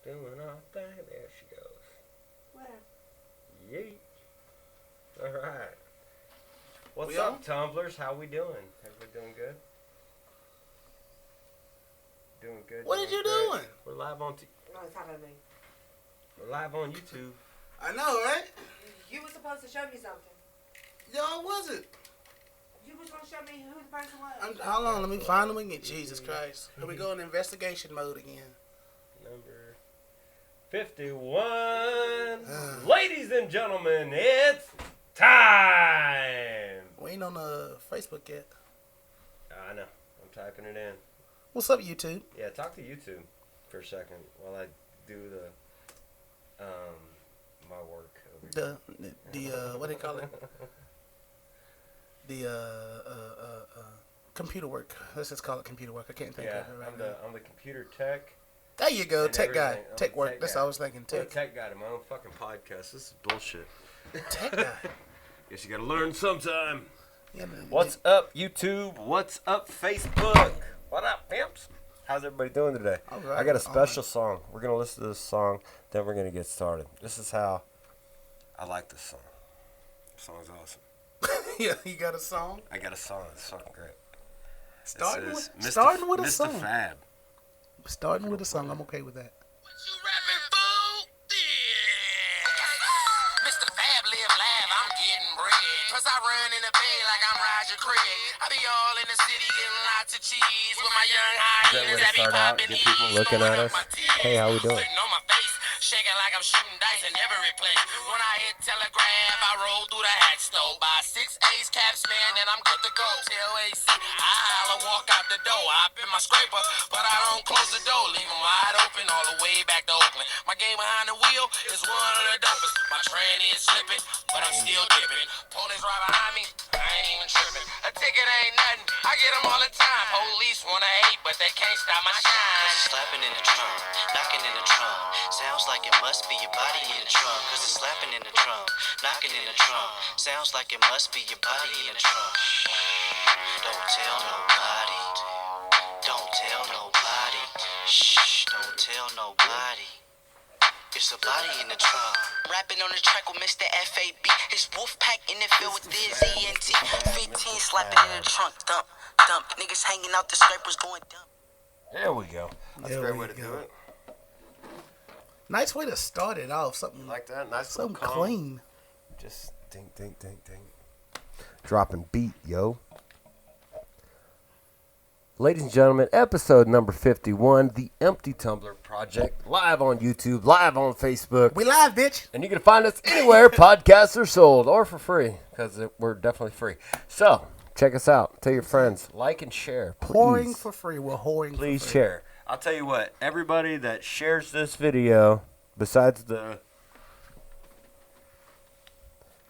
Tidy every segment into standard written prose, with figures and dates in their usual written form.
Doing all thing. There she goes. Where? Yeet. All right. What's We up, on? tumblers? How we doing? Everybody doing good? Doing good. What doing are you great. doing? We're live on. No, he's talking to me. We're live on YouTube. I know, right? You were supposed to show me something. Yo, what was it? You was going to show me who the person was. Hold on, let me find them again. Jesus Christ. Here we go in investigation mode again. Number 51. Ladies and gentlemen, it's time. We ain't on Facebook yet. I know. I'm typing it in. What's up, YouTube? Yeah, talk to YouTube for a second while I do the my work over The what do you call it? The computer work. Let's just call it computer work. I can't think of it right now. I'm the computer tech. There you go, and tech guy. everything. I'm Tech the work. tech That's guy. what I was thinking. I'm a Tech. tech guy to my own fucking podcast. This is bullshit. Tech guy. Guess you gotta learn sometime. Yeah, man. What's up, YouTube? What's up, Facebook? What up, pimps? How's everybody doing today? All right. I got a special song. We're going to listen to this song, then we're going to get started. This is how I like this song. This song's awesome. Yeah, you got a song? I got a song. It's fucking great. Starting This with, is starting with a Mr. song. Fab. Starting with a song. I'm okay with that. What you rapping, fool? Yeah. Mr. Fab live live, I'm getting bread. Plus I run in the bay like I'm Roger Craig. I be all in the city getting lots of cheese with my young hyenas that be start out? popping Get people E's, looking throwing at up us? my teeth. Hey, how we doing? Sitting on my face, shaking like I'm shooting dice in every place. When I hit telegraph, I roll through the hack store. Buy 6 A's caps, man, and I'm good to go. Tell AC, I holla, walk out the door. Hop in my scraper, but I don't close the door. Leave them wide open all the way back to Oakland. My game behind the wheel is one of the dopest. My train is slipping, but I'm still dipping. Police right behind me, I ain't even tripping. A ticket ain't nothing, I get them all the time. Police wanna hate, but they can't stop my shine. Cause it's slapping in the trunk, knocking in the trunk. Sounds like it must be your body in the trunk. Cause it's slapping in the trunk, knocking in the trunk. Sounds like it must be your body in the trunk. Don't tell nobody. Don't tell nobody. Shh, don't tell nobody. It's a body in the trunk. Rapping on the track with Mr. FAB. His wolf pack in the field with his ENT. 15 slapping in the trunk. Dump, dump. Niggas hanging out the scrapers going dump. There we go. That's a There great we way to do go. it. Nice way to start it off. Something Like that. Nice something little calm. clean. Just ding, ding, ding, ding. Dropping beat, yo. Ladies and gentlemen, episode number 51, The Empty Tumbler Project, live on YouTube, live on Facebook. We live, bitch. And you can find us anywhere podcasts are sold, or for free, because we're definitely free. So, check us out. Tell your friends. Like and share, please. Whoring for free. We're whoring Please for free. share. I'll tell you what, everybody that shares this video, besides the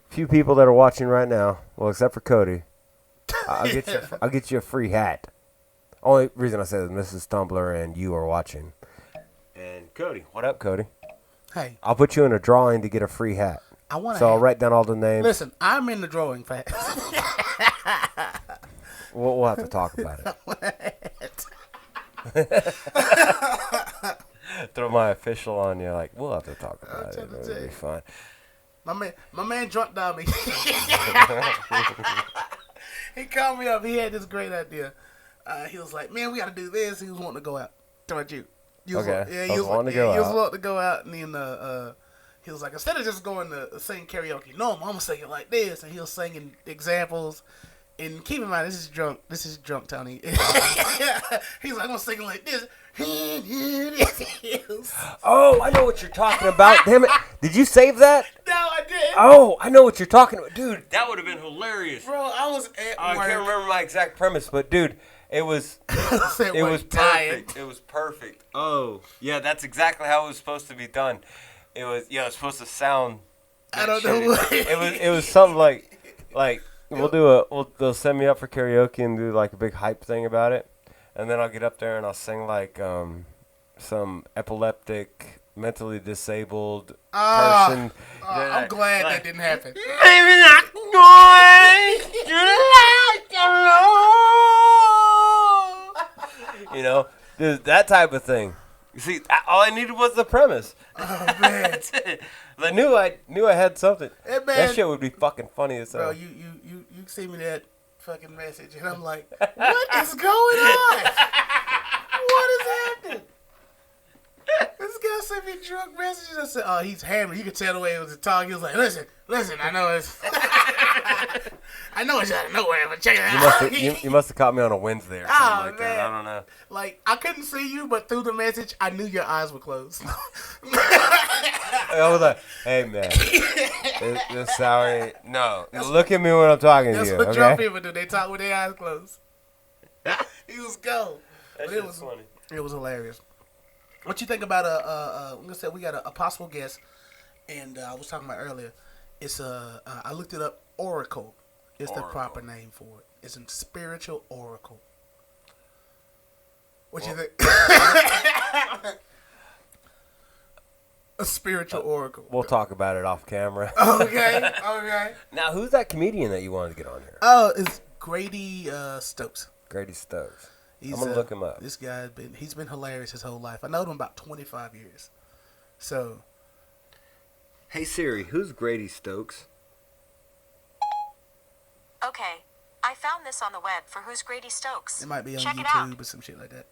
few people that are watching right now, well, except for Cody, I'll get you a free hat. Only reason I say that is Mrs. Tumbler and you are watching. And Cody, what up, Cody? Hey, I'll put you in a drawing to get a free hat. I want to. So I'll write down all the names. Listen, I'm in the drawing fast. We'll have to talk about it. Throw my official on you, like, we'll have to talk about it. trying to It'll tell be you. fun. My man drunk down me. He called me up. He had this great idea. He was like, "Man, we got to do this." He was wanting to go out. Towards you. You was Okay. like- yeah, I he was was wanting to yeah, go he was out. wanting to go out, and then he was like, instead of just going to sing karaoke, no, I'm gonna sing it like this, and he was singing examples. And keep in mind, this is drunk. This is drunk, Tony. He's like, I'm gonna sing it like this. Oh, I know what you're talking about. Damn it. Did you save that? No, I didn't. Oh, I know what you're talking about. Dude, that would have been hilarious. Bro, I was at I work. can't remember my exact premise, but dude, it was Said, it "What, was tired?" perfect. It was perfect. Oh, yeah, that's exactly how it was supposed to be done. It was supposed to sound. I don't shitty. know what. It was something like they'll send me up for karaoke and do like a big hype thing about it, and then I'll get up there and I'll sing like some epileptic, mentally disabled person. I'm glad that didn't happen. Maybe not going to like alone. You know, that type of thing. You see, all I needed was the premise. Oh man, That's it. I knew I had something. Hey, man. That shit would be fucking funny as bro, hell. you send me that fucking message, and I'm like, what is going on? What is happening? This guy sent me drunk messages. I said, oh, he's hammered. You could tell the way he was talking. He was like, listen, I know it's, I know it's out of nowhere, but check it out. You must have caught me on a Wednesday or something like that. I don't know. Like, I couldn't see you, but through the message, I knew your eyes were closed. I was like, hey, man. This sour. No. Look at me when I'm talking to That's you. what drunk Okay? people do. They talk with their eyes closed. He was gone. That But shit was funny. It was hilarious. What you think about I'm gonna say we got a possible guest, and I was talking about earlier. It's I looked it up. Oracle is the proper name for it. It's a spiritual oracle. What you think? A spiritual oracle. We'll talk about it off camera. Okay. Now, who's that comedian that you wanted to get on here? Oh, it's Grady Stokes. Grady Stokes. He's, I'm gonna look him up. This guy's he's been hilarious his whole life. I known him about 25 years. So, Hey Siri, who's Grady Stokes? Okay, I found this on the web for Who's Grady Stokes. it might be on Check it out. YouTube or some shit like that.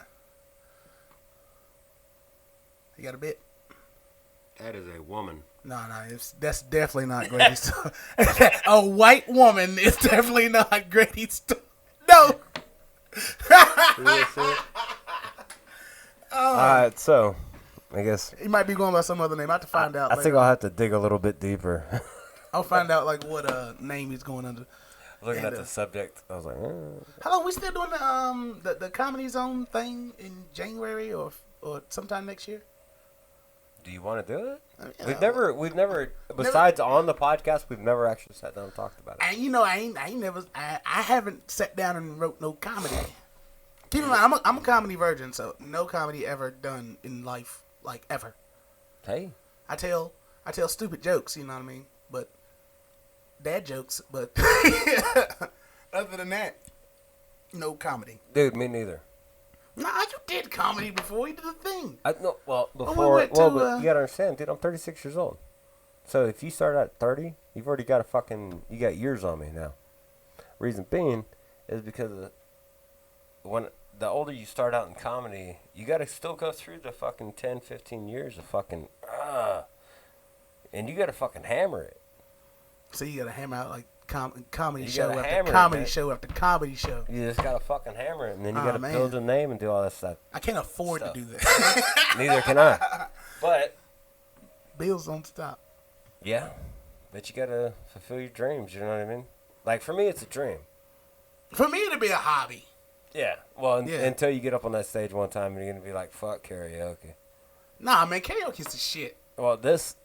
You got a bit? That is a woman. No, that's definitely not Grady Stokes. A white woman is definitely not Grady Stokes. No. Alright, so I guess He might be going by some other name. I have to find out. I think later. I'll have to dig a little bit deeper. I'll find out like what name he's going under. Looking And, at the subject, I was like, Hello, we still doing the Comedy Zone thing in January or sometime next year? do you want to do it? I mean, We've never besides on the podcast, we've never actually sat down and talked about it. And you know, I haven't sat down and wrote no comedy. Keep in mind, I'm a comedy virgin, so no comedy ever done in life, like ever. Hey, I tell stupid jokes, you know what I mean, but dad jokes. But other than that, no comedy. dude, me neither. Nah, you did comedy before. You did a thing. I no, well we before. went Well, to, but you gotta understand, dude. I'm 36 years old. So if you start at 30, you've already got you got years on me now. Reason being is because when the older you start out in comedy, you gotta still go through the fucking 10, 15 years of fucking, and you gotta fucking hammer it. So you gotta hammer out like comedy You show gotta after hammer it, comedy man. show after comedy show. You just gotta fucking hammer it, and then you Aw, gotta man. build a name and do all that stuff. I can't afford Stuff. to do that. Neither can I. But Bills don't stop. yeah, but you gotta fulfill your dreams. You know what I mean? Like for me, it's a dream. For me, it'd be a hobby. Yeah. Well, Yeah. until you get up on that stage one time and you're gonna be like, "Fuck karaoke." Nah, man, karaoke's the shit. Well, this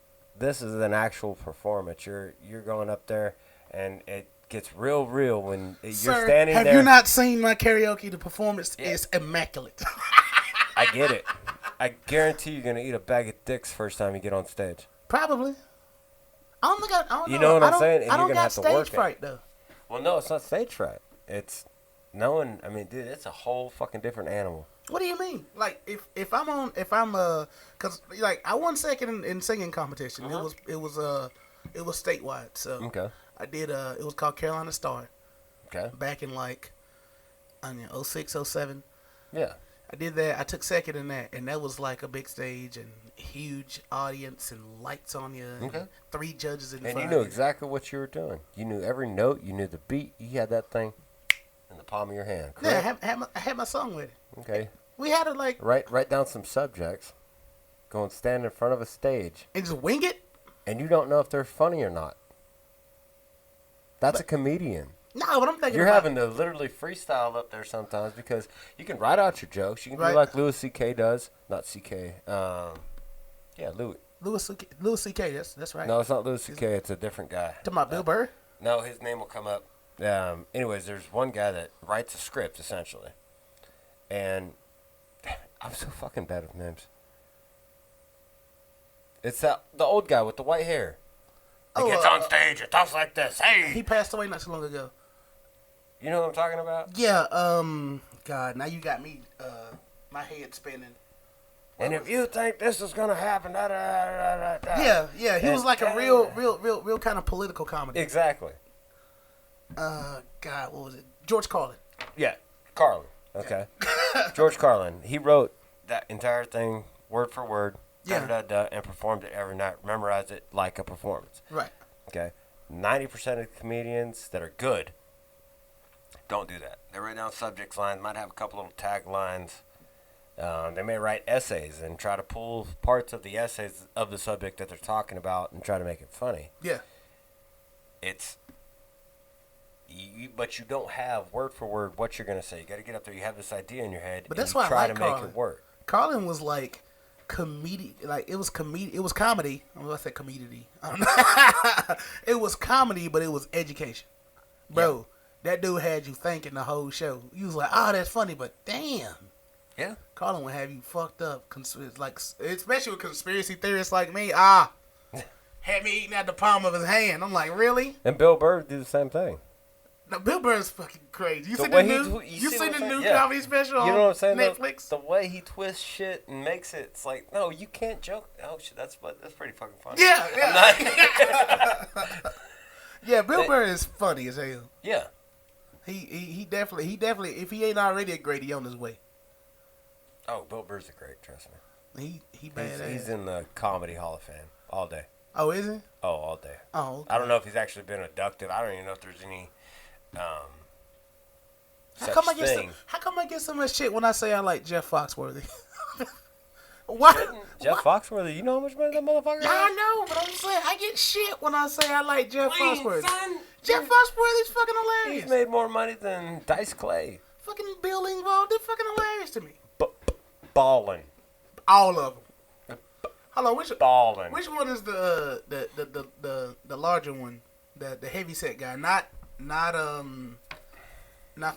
is an actual performance. You're going up there, and it gets real when you're Sir, standing have there. you not seen my karaoke? The performance Yeah. is immaculate. I get it. I guarantee you're gonna eat a bag of dicks first time you get on stage. Probably. I don't think I don't You know. know what I I'm don't- saying? And I you're don't gonna got have to stage work it. fright though. Well, no, it's not stage fright. It's knowing. I mean, dude, it's a whole fucking different animal. What do you mean? Like if I'm cause like I won second in singing competition. Uh-huh. It was statewide. So Okay. I did it was called Carolina Star Okay. back in like I don't know 06, 07. Yeah. I did that. I took second in that, and that was like a big stage and huge audience and lights on you. And Okay. 3 judges in And front you of knew exactly what you were doing. You knew every note. You knew the beat. You had that thing in the palm of your hand. Yeah, Correct? I had my song with it. Okay. We had it like Write down some subjects. Go and stand in front of a stage, and just wing it. and you don't know if they're funny or not. That's a comedian. No, but I'm thinking You're about having to literally freestyle up there sometimes because you can write out your jokes. You can Right. do like Louis C.K. does. Not C.K. Yeah, Louis. Louis C.K. That's right. No, it's not Louis C.K. It's a different guy. Talking about Bill Burr. No, his name will come up. Anyways, there's one guy that writes a script, essentially. And I'm so fucking bad with names. It's the old guy with the white hair. He Oh, gets on stage and talks like this. Hey! He passed away not too long ago. You know what I'm talking about? Yeah. God, now you got me. My head spinning. And if you think this is gonna happen, da da da da da. Yeah. He was like a real kind of political comedy. Exactly. God, what was it? George Carlin. Yeah, Carlin. Okay. George Carlin. He wrote that entire thing word for word, and performed it every night. Memorized it like a performance. Right. Okay. 90% of comedians that are good don't do that. They write down subject lines, might have a couple little taglines. They may write essays and try to pull parts of the essays of the subject that they're talking about and try to make it funny. Yeah. But you don't have word for word what you're gonna say. You got to get up there. You have this idea in your head, But and that's you why I try like to Carlin. make it work. Carlin was like it was comedy. I'm gonna say comedy. I don't know. It was comedy, but it was education, bro. That dude had you thinking the whole show. You was like, oh, that's funny, but damn. Yeah. Carlin would have you fucked up, like especially with conspiracy theorists like me. Had me eating at the palm of his hand. I'm like, really? And Bill Burr did the same thing. No, Bill Burr's fucking crazy. You The see way the he new, tw- you see what the I'm new saying? Yeah. comedy special You know what I'm on saying? Netflix? The way he twists shit and makes it, it's like, no, you can't joke. Oh shit, that's pretty fucking funny. Yeah. Yeah, Bill Burr is funny as hell. Yeah. He definitely, if he ain't already a great, he on his way. Oh, Bill Burr's a great, trust me. He badass. He's in the Comedy Hall of Fame all day. Oh, is he? Oh, all day. Oh, okay. I don't know if he's actually been inducted. I don't even know if there's any How come I get so much shit when I say I like Jeff Foxworthy? What? Jeff Foxworthy, you know how much money that motherfucker Yeah, has? I know, but I'm saying I get shit when I say I like Jeff Please, Foxworthy. son. Jeff Foxworthy's fucking hilarious. He's made more money than Dice Clay. Fucking Bill Engvall, they're fucking hilarious to me. Ballin'. All of them. Hold on, Ballin'. which one is the larger one, the heavy set guy? Not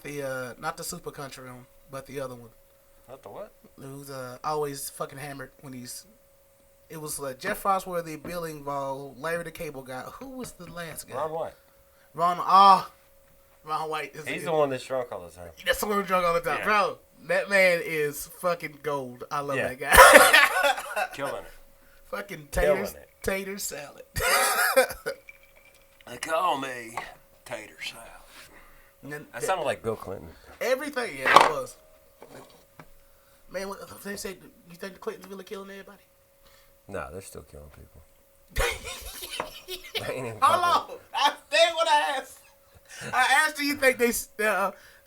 the super country one, but the other one. What the what? Who's always fucking hammered when he's. It was Jeff Foxworthy, Bill Engvall, Larry the Cable Guy. Who was the last guy? Ron White. Ron White. He's the one that's drunk all the time. That's the one who's drunk all the time, Yeah. bro. That man is fucking gold. I love Yeah. that guy. Killing it. Fucking Killing it. tater salad. They call me Tater Salad. And then That sounded like Bill Clinton. everything, yeah, it was. Man, what they say? You think the Clintons really killing everybody? No, they're still killing people. They ain't even Hold on, that's what I asked. I asked, do you think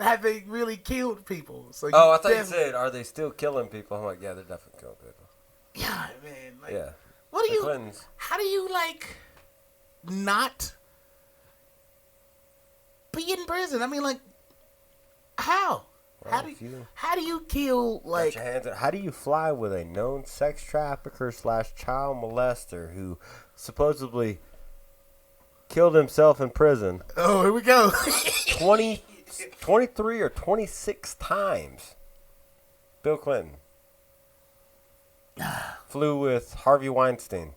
have they really killed people? So Oh, I thought you said, are they still killing people? I'm like, yeah, they're definitely killing people. yeah, man. Like, Yeah. what do The you? Clintons. How do you not be in prison? I mean, how? Well, How do you kill got your hands up. How do you fly with a known sex trafficker / child molester who supposedly killed himself in prison Oh, here we go. 23 or 26 times? Bill Clinton flew with Harvey Weinstein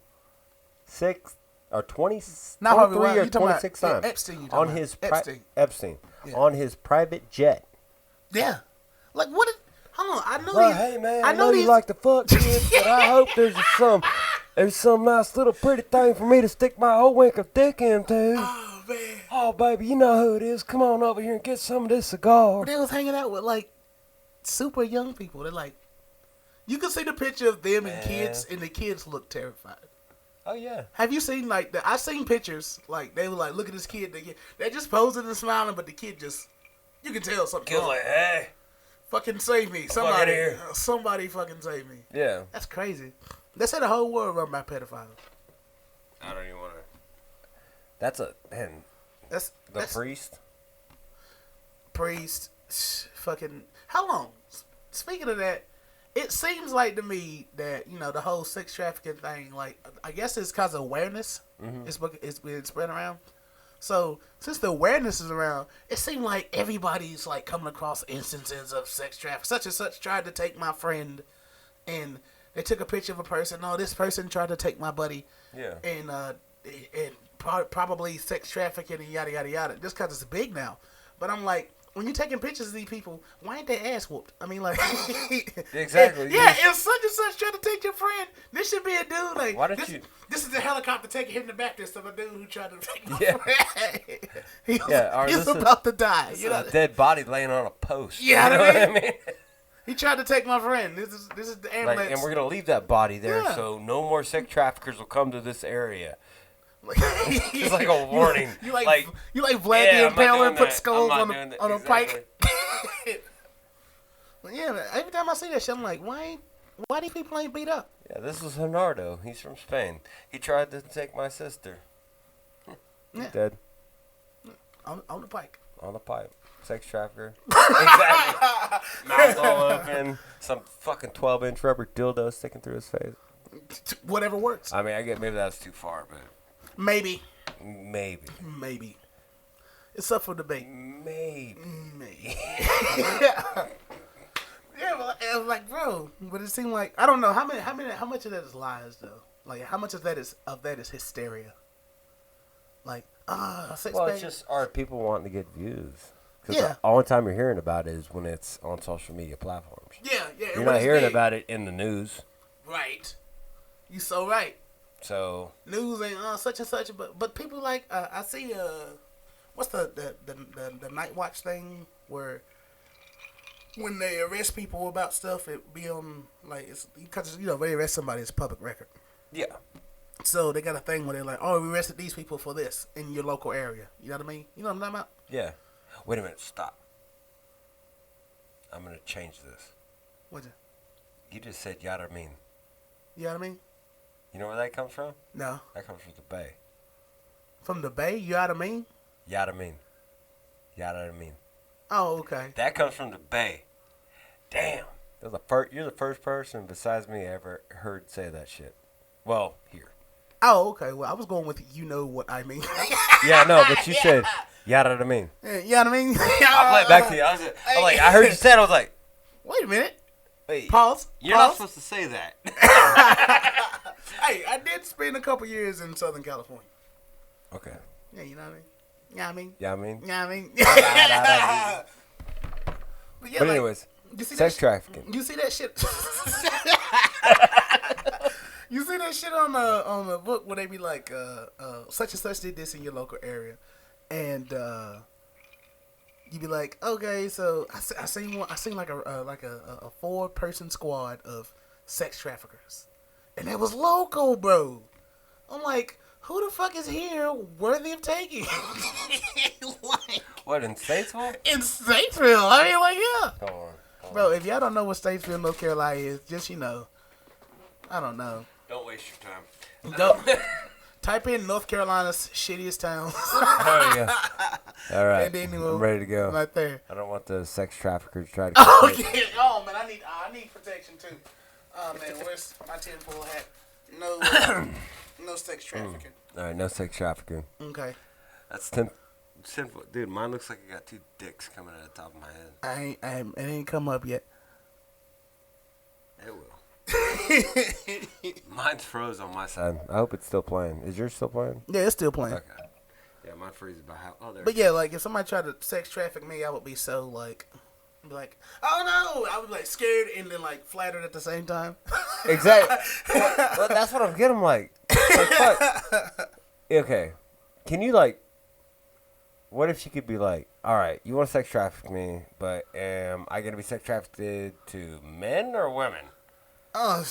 6 or 20, Not Harvey 23 Weinstein, or you talking about 26 times Epstein, you talking on about. his Epstein. Yeah. on his private jet. Yeah. Like what? Hold on. I know. Well, these, hey man, I know you these. like to fuck kids, but I hope there's some nice little pretty thing for me to stick my old wink of dick into. Oh man. Oh baby, you know who it is. Come on over here and get some of this cigar. They was hanging out with super young people. They're like, you can see the picture of them and kids, and the kids look terrified. Oh yeah. Have you seen I've seen pictures they were like, look at this kid. They're just posing and smiling, but the kid just, you can tell something. Kid's like, hey. Fucking save me, fucking here. somebody fucking save me. Yeah. That's crazy. They said the whole world run by pedophiles. I don't even want to. That's That's priest. priest. Fucking how long? Speaking of that, it seems like to me that the whole sex trafficking thing. I guess it's because of awareness. Mm-hmm. It's been spread around. So since the awareness is around, it seems like everybody's coming across instances of sex trafficking. Such and such tried to take my friend, and they took a picture of a person. No, this person tried to take my buddy. Yeah. And probably sex trafficking and yada yada yada. Just because it's big now. But I'm like, when you're taking pictures of these people, why ain't they ass whooped? I mean, like, Exactly. Yeah, if such and such trying to take your friend, this should be a dude like. Why don't this, you? This is a helicopter taking him in the back. This of a dude who tried to take my Yeah. friend. He was, Yeah, or he's this is- about to die. It's You know, a dead body laying on a post. Yeah, you know what I mean? he tried to take my friend. This is the ambulance. Like, and we're gonna leave that body there, Yeah. so no more sex traffickers will come to this area. It's like a warning. You like Like, Vlad yeah, the I'm not Impaler doing and put that. skulls I'm on not doing that. a Exactly. pike. But yeah, man, every time I see that shit, I'm like, why these people ain't beat up? Yeah, this was Leonardo. He's from Spain. He tried to take my sister. He's Yeah. dead On the pike. on a pipe. Sex trafficker. Exactly. Mouth all open. Some fucking 12-inch rubber dildo sticking through his face. Whatever works. I mean, I get maybe that's too far, but Maybe. maybe. It's up for debate. Maybe. Yeah, but I was like, bro, but it seemed like I don't know how much of that is lies though. Like how much of that is hysteria. Like sex Well, bag. it's just are people wanting to get views? Because Yeah. the only time you're hearing about it is when it's on social media platforms. yeah. You're not hearing about it in the news. Right. You so right. So News ain't such and such, but people like I see what's the night watch thing where when they arrest people about stuff, it be on like it's because they arrest somebody, it's public record. yeah, So they got a thing where they're like, oh, we arrested these people for this in your local area. You know what I mean? You know what I'm talking about? yeah. Wait a minute, stop. I'm gonna change this. What's it? You just said yada mean. You know what I mean? You know where that comes from? No. That comes from the Bay. From the Bay? You know what I mean? Yada mean. Yada mean. Oh, okay. That comes from the Bay. Damn. You're the first person besides me I ever heard say that shit. Well, here. Oh, okay. Well, I was going with you know what I mean. Yeah, no, but you said yada mean. Yeah, you know what I mean? I'll play it back to you. I'm like, I heard you say it. I was like, Wait a minute. wait. Pause. You're not Pause. supposed to say that. Hey, I did spend a couple years in Southern California. Okay. Yeah, you know what I mean? You know what I mean? Yeah, I mean. You know what I mean? Yada But, yeah, But like, anyways, you see sex that trafficking. You see that shit? You see that shit on the book where they be like, such and such did this in your local area, and you be like, okay, so I seen like a 4-person squad of sex traffickers, and it was local, bro. I'm like, who the fuck is here worthy of taking? Like, What, in Statesville? in Statesville. I mean, like, yeah. Hold on. Bro, if y'all don't know what Statesville, North Carolina is, just, I don't know. Don't waste your time. Don't type in North Carolina's shittiest towns. Oh, yeah. All right. And then I'm ready to go. right there. I don't want the sex traffickers to try to Oh, get yeah. Oh, man, I need protection, too. Oh, man, where's my tinfoil hat? No, no sex trafficking. All right, no sex trafficking. Okay. That's 10 foot. Dude, mine looks like I got 2 dicks coming out of the top of my head. It ain't come up yet. It will. Mine's froze on my side. I hope it's still playing. Is yours still playing? Yeah, it's still playing. Okay. Yeah, mine freezes by how? Oh, there. But yeah, like if somebody tried to sex traffic me, I would be so like, oh no, I would be like scared and then like flattered at the same time. Exactly. well, that's what I'm getting like. Fuck. Okay. Can you like? What if she could be like, all right, you want to sex traffic me, but am I gonna be sex trafficked to men or women? Oh,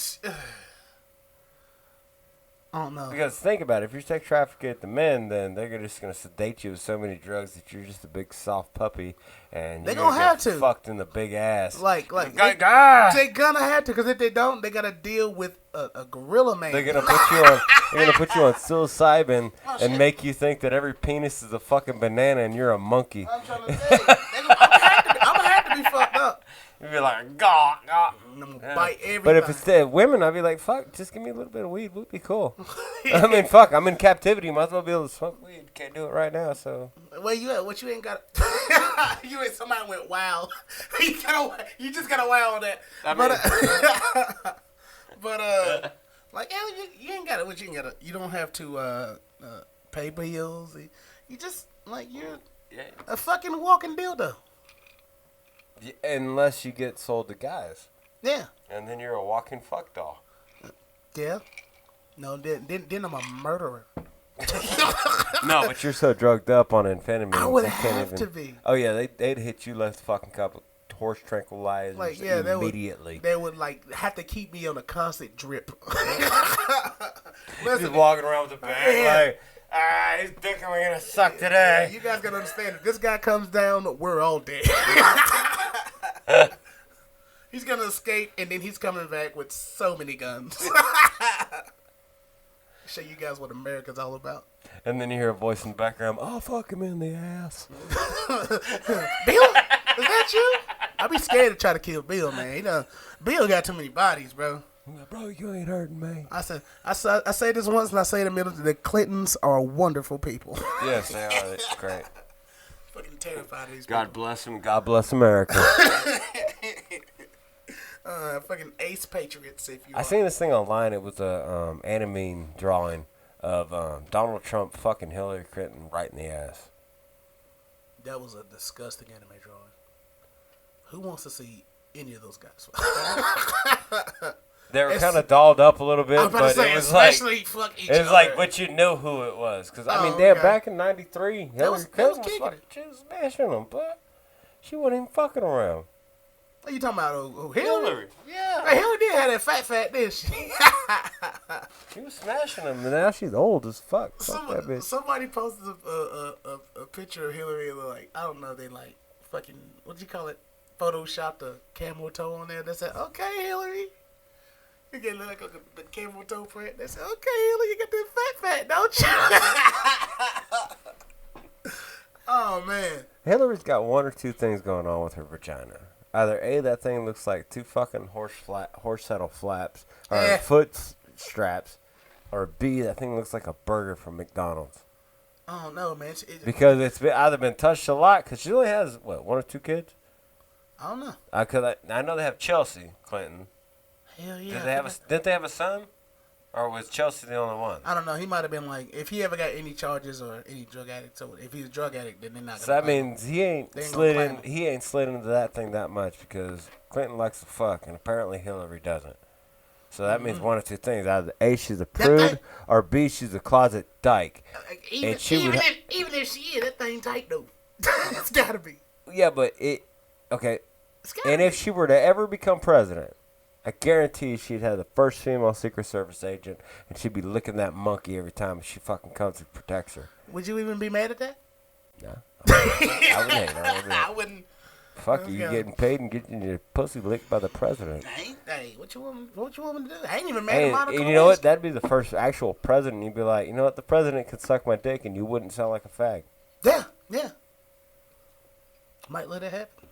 I don't know. Because think about it, if you're sex trafficking the men, then they're just gonna sedate you with so many drugs that you're just a big soft puppy, and They you're gonna have get to. fucked in the big ass. Like They they gonna have to, because if they don't, they gotta deal with a gorilla man. They're gonna put you on. They're gonna put you on psilocybin Oh, and shit. make you think that every penis is a fucking banana and you're a monkey. I'm trying to tell you, I'm gonna have to be fucked up. You'd be like, gah, gah. I'm gonna Yeah. bite everybody. But if it's the women, I'd be like, fuck, just give me a little bit of weed. We'd be cool. I mean, fuck, I'm in captivity. Might as well be able to smoke weed. Can't do it right now, so. Where you at? What you ain't got? You ain't. Somebody went wow. You just got a wow on that. I mean- Like, yeah, you ain't got it. What you ain't got? You don't have to pay bills. You just like you're Yeah. a fucking walking dildo. Unless you get sold to guys. Yeah. And then you're a walking fuck doll. Yeah. No, then I'm a murderer. No, but you're so drugged up on amphetamines. I would they can't have even, to be. Oh, yeah, they'd hit you left fucking couple horse tranquilizers Like, yeah, immediately. They would like have to keep me on a constant drip. Just walking around with a bag like, he's thinking we're going to suck today. You guys gotta understand, if this guy comes down, we're all dead. He's gonna escape, and then he's coming back with so many guns. Show you guys what America's all about. And then you hear a voice in the background, oh, fuck him in the ass. Bill? Is that you? I'd be scared to try to kill Bill, man. Bill got too many bodies, bro. Bro, you ain't hurting me. I say this once, and I say it in the middle. The Clintons are wonderful people. Yes, they are. It's great. Fucking terrified of these God bless them. God bless America. fucking ace patriots, if you I seen this thing online. It was a anime drawing of Donald Trump fucking Hillary Clinton right in the ass. That was a disgusting anime drawing. Who wants to see any of those guys? They were kind of dolled up a little bit, I was about but to say, it was like especially fuck each it was other. like, but you knew who it was, because I mean, Oh, damn, okay. back in '93, Hillary was Clinton was kicking fucking, it. she was smashing them, but she wasn't even fucking around. What are you talking about? Oh, Hillary? Yeah, Hey, Hillary did have that fat, didn't she? she was smashing them, and now she's old as fuck. Fuck that bitch. Somebody posted a picture of Hillary, and like, I don't know, they like fucking, what do you call it? Photoshopped a camel toe on there. They said, okay, Hillary. You get like the camel toe print. They said, okay, Hillary, you got that fat, don't you? Oh, man. Hillary's got one or two things going on with her vagina. Either A, that thing looks like two fucking horse saddle flaps, or foot straps, or B, that thing looks like a burger from McDonald's. Oh, no, man. Because it's either been touched a lot, because she only has, what, one or two kids? I don't know. I know they have Chelsea Clinton. Hell yeah. Didn't they have a son? Or was Chelsea the only one? I don't know. He might have been like, if he ever got any charges or any drug addict, so if he's a drug addict, then they're not. So that means he ain't They ain't slid gonna in. claim him. He ain't slid into that thing that much because Clinton likes to fuck, and apparently Hillary doesn't. So that means one or two things: either A, she's a prude, or B, she's a closet dyke. Even if she is, that thing tight though. It's gotta be. Yeah, but okay. It's gotta And be. if she were to ever become president, I guarantee she'd have the first female Secret Service agent, and she'd be licking that monkey every time she fucking comes and protects her. Would you even be mad at that? No. I wouldn't hate her. I wouldn't. Fuck you, getting paid and getting your pussy licked by the president. Hey, what you want me to do? I ain't even mad at Monica. And you know what? That'd be the first actual president. You'd be like, you know what? The president could suck my dick, and you wouldn't sound like a fag. Yeah. Might let it happen.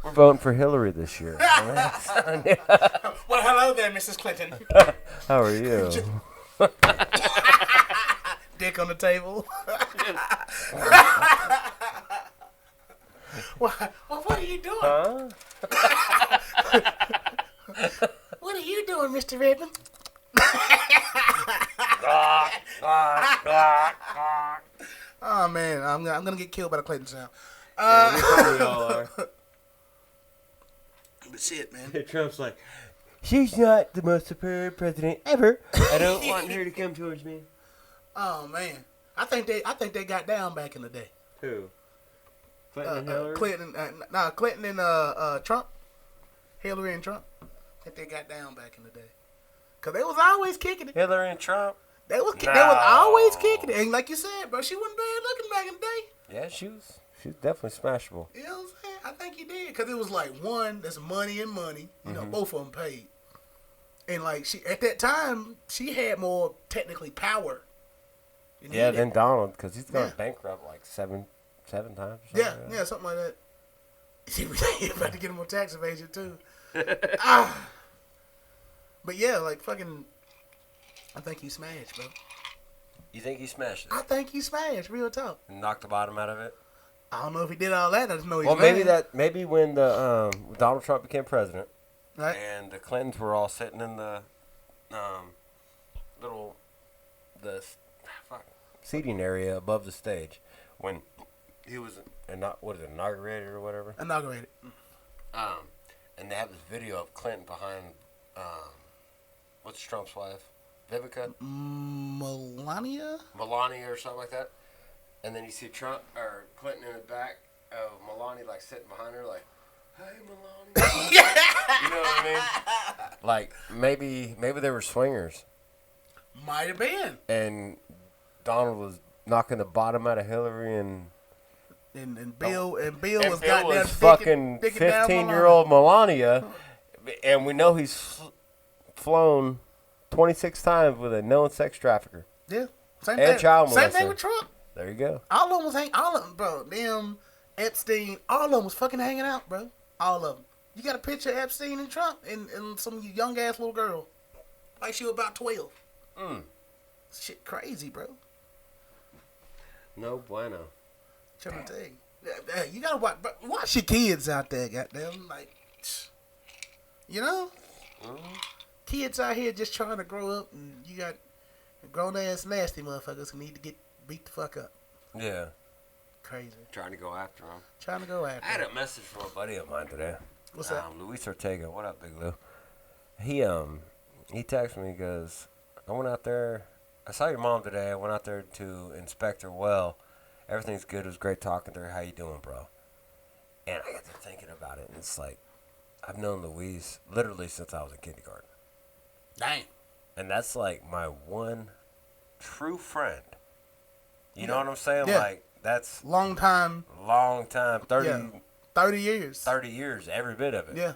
We're voting for Hillary this year. Well, hello there, Mrs. Clinton. How are you? Dick on the table. What are you doing? Huh? What are you doing, Mr. Redmond? Oh man, I'm gonna get killed by the Clintons now. We all are. But shit, man. Trump's like, she's not the most superior president ever. I don't want her to come towards me. Oh man, I think they got down back in the day. Who? Clinton and Hillary? Clinton and Trump, Hillary and Trump. I think they got down back in the day. Cause they was always kicking it. Hillary and Trump? They was always kicking it. And like you said, bro, she wasn't bad looking back in the day. Yeah, she was definitely smashable. You know what I'm saying? I think he did. Because it was like, one, that's money and money. You know, both of them paid. And like, she at that time, she had more technically power. Than Donald, because he's gone bankrupt like seven times. Or Yeah, something like that. He about to get him on tax evasion too. But yeah, like fucking, I think he smashed, bro. You think he smashed it? I think he smashed, real talk. Knocked the bottom out of it? I don't know if he did all that. I just know he's maybe when the Donald Trump became president, right? and the Clintons were all sitting in the seating area above the stage when he was inaugurated or whatever. Inaugurated. And they have this video of Clinton behind, what's Trump's wife? Vivica? Melania Melania or something like that. And then you see Trump or Clinton in the back of Melania, like sitting behind her, like, "Hey, Melania." You know what I mean? Like maybe they were swingers, might have been. and Donald was knocking the bottom out of Hillary, and Bill Bill was goddamn fucking 15-year-old Melania, and we know he's flown 26 times with a known sex trafficker. Yeah, same And thing. child Same thing molester. with Trump. There you go. All of them, bro. Them Epstein, all of them was fucking hanging out, bro. All of them. You got a picture of Epstein and Trump and some young ass little girl, like she was about 12. Shit, crazy, bro. No bueno. Trying to tell you. Yeah, you gotta watch your kids out there, goddamn. Like, you know, kids out here just trying to grow up, and you got grown ass nasty motherfuckers who need to get beat the fuck up. Yeah. Crazy. Trying to go after him. Trying to go after. I had a message from a buddy of mine today. What's that? Luis Ortega. What up, Big Lou? He texted me because I went out there. I saw your mom today. I went out there to inspect her well. Everything's good. It was great talking to her. How you doing, bro? And I got to thinking about it, and it's like I've known Luis literally since I was in kindergarten. Dang. And that's like my one true friend. You know what I'm saying? Yeah. Like that's Long time. 30 years. 30 years, every bit of it. Yeah.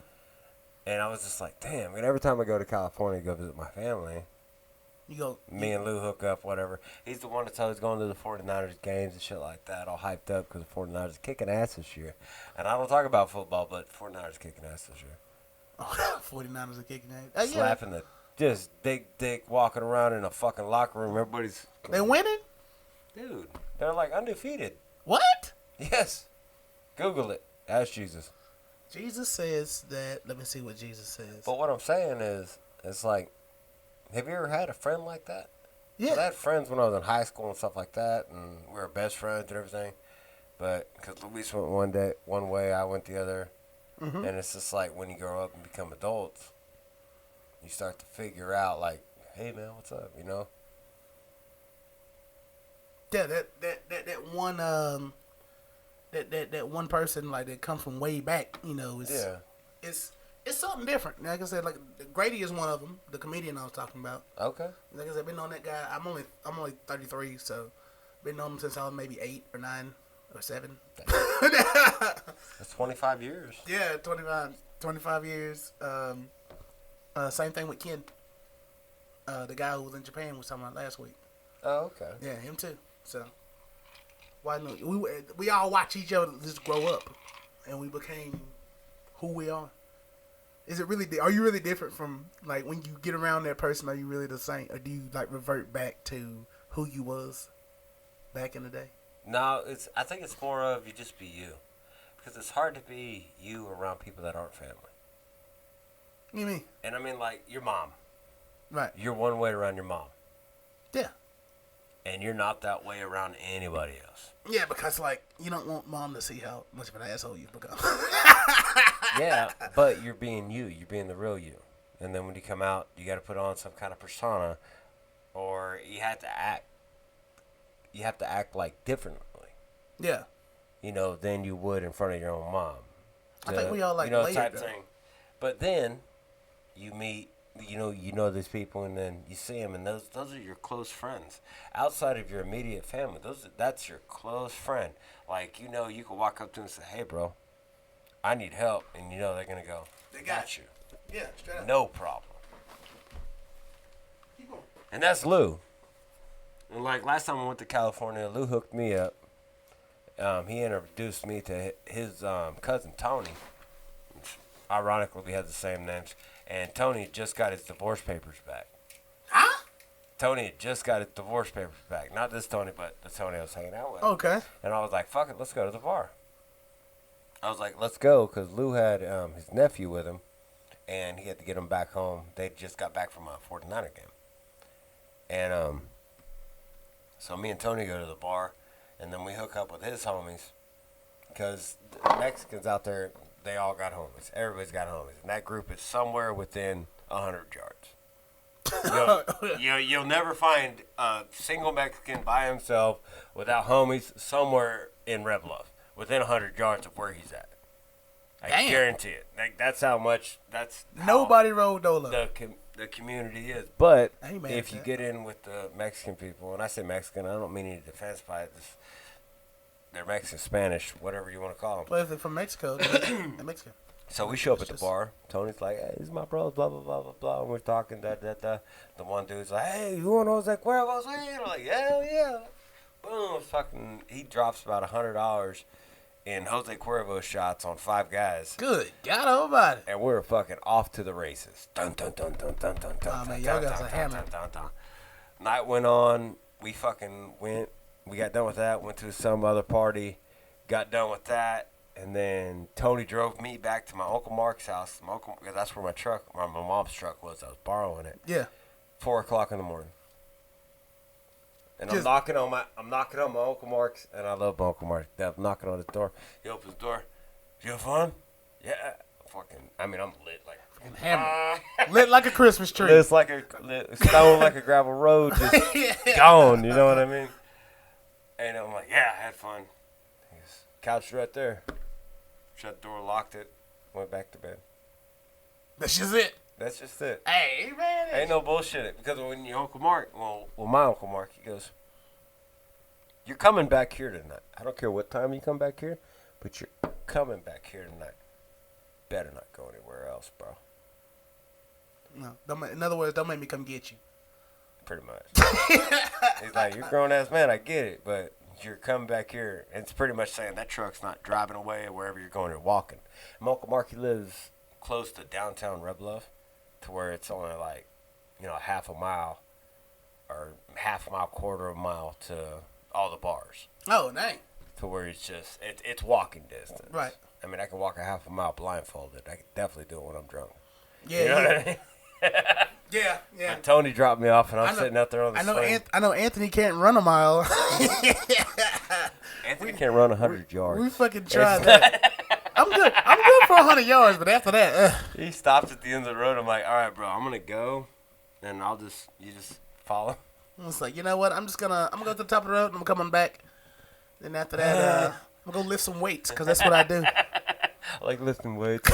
And I was just like, damn. And every time I go to California to go visit my family, You go. me and Lou hook up, whatever. He's the one that's always going to the 49ers games and shit like that, all hyped up because the 49ers are kicking ass this year. And I don't talk about football, but 49ers kicking ass this year. Oh, 49ers are kicking ass. Slapping the just big dick walking around in a fucking locker room. Everybody's. They winning? Dude, they're like undefeated. What? Yes. Google it. Ask Jesus. Jesus says that. Let me see what Jesus says. But what I'm saying is, it's like, have you ever had a friend like that? Yeah. 'Cause I had friends when I was in high school and stuff like that, and we were best friends and everything. But because Luis went one way, I went the other. Mm-hmm. And it's just like when you grow up and become adults, you start to figure out, like, hey, man, what's up, you know? Yeah, that one that one person like that comes from way back, you know, it's something different. Like I said, like Grady is one of them, the comedian I was talking about. Okay. Like I said, I've been on that guy. I'm only 33, so been on him since I was maybe 8 or 9 or 7. That's 25 years. Yeah, 25 years. Same thing with Ken. The guy who was in Japan we was talking about last week. Oh, okay. Yeah, him too. So why not? We all watch each other just grow up, and we became who we are. Is it really? Are you really different from like when you get around that person? Are you really the same, or do you like revert back to who you was back in the day? No, I think it's more of you just be you, because it's hard to be you around people that aren't family. What do you mean? And I mean, like your mom. Right. You're one way around your mom. Yeah. And you're not that way around anybody else. Yeah, because like you don't want mom to see how much of an asshole you've become. Yeah, but you're being you. You're being the real you. And then when you come out, you got to put on some kind of persona, or you have to act. You have to act like differently. Yeah. You know, than you would in front of your own mom. I think we all like layered, type though. thing. But then you meet. You know these people, and then you see them, and those are your close friends. Outside of your immediate family, that's your close friend. Like, you know, you can walk up to them and say, "Hey, bro, I need help," and you know they're gonna go, They got you. Yeah, straight up. No problem. Keep going. And that's Lou. And like last time I went to California, Lou hooked me up. He introduced me to his cousin Tony. Ironically, we had the same names. And Tony just got his divorce papers back. Huh? Tony had just got his divorce papers back. Not this Tony, but the Tony I was hanging out with. Okay. And I was like, fuck it, let's go to the bar. I was like, let's go, because Lou had his nephew with him, and he had to get him back home. They just got back from a 49er game. And so me and Tony go to the bar, and then we hook up with his homies. Because the Mexicans out there, they all got homies. Everybody's got homies. And that group is somewhere within 100 yards. You'll never find a single Mexican by himself without homies somewhere in Red Bluff, within 100 yards of where he's at. I Damn. guarantee it. Like, that's how Nobody rolled Dolo. the community is. But I ain't mad if at you that. get in with the Mexican people, and I say Mexican, I don't mean any defense by it. They're Mexican, Spanish, whatever you want to call them. Well, if they're from Mexico, they're Mexican. So we show up at the bar. Tony's like, hey, this is my bros, blah, blah, blah, blah, blah. And we're talking, da, da, da. The one dude's like, hey, you want Jose Cuervo's? I'm like, hell yeah. Boom. Fucking, he drops about $100 in Jose Cuervo shots on 5 guys. Good God almighty. And we're fucking off to the races. Dun, dun, dun, dun, dun, dun, dun, Oh, man, dun, y'all dun, guys dun, are dun, hammered. dun, dun, dun. Night went on. We fucking went. We got done with that. Went to some other party. Got done with that. And then Tony drove me back to my Uncle Mark's house. Because that's where my mom's truck was. I was borrowing it. Yeah. 4 o'clock in the morning. And I'm Just- knocking on my Uncle Mark's, and I love my Uncle Mark. I'm knocking on his door. He opens the door. You have fun? Yeah. Fucking. I mean, I'm lit like. Hammered. Lit like a Christmas tree. It's like stone like a gravel road, just gone. You know what I mean? And I'm like, yeah, I had fun. He goes, couch right there. Shut the door, locked it, went back to bed. That's just it. That's just it. Hey, man. Ain't no bullshit. Because when your Uncle Mark, well, my Uncle Mark, he goes, you're coming back here tonight. I don't care what time you come back here, but you're coming back here tonight. Better not go anywhere else, bro. No, in other words, don't make me come get you. Pretty much. He's like, you're a grown-ass man, I get it, but you're coming back here. And it's pretty much saying that truck's not driving away or wherever you're going, you're walking. And Uncle Mark, he lives close to downtown Red Bluff, to where it's only like, half a mile or half a mile, quarter of a mile to all the bars. Oh, dang. To where it's just, it's walking distance. Right. I mean, I can walk a half a mile blindfolded. I can definitely do it when I'm drunk. Yeah, You know what I mean? yeah. And Tony dropped me off, and I'm sitting out there on the swing. I know Anthony can't run a mile. Anthony can't run 100 yards. We fucking tried that. I'm good for 100 yards, but after that, He stopped at the end of the road. I'm like, all right, bro, I'm gonna go, and you just follow. it's like, you know what? I'm gonna go to the top of the road, and I'm coming back. Then after that, I'm gonna go lift some weights, because that's what I do. I like lifting weights.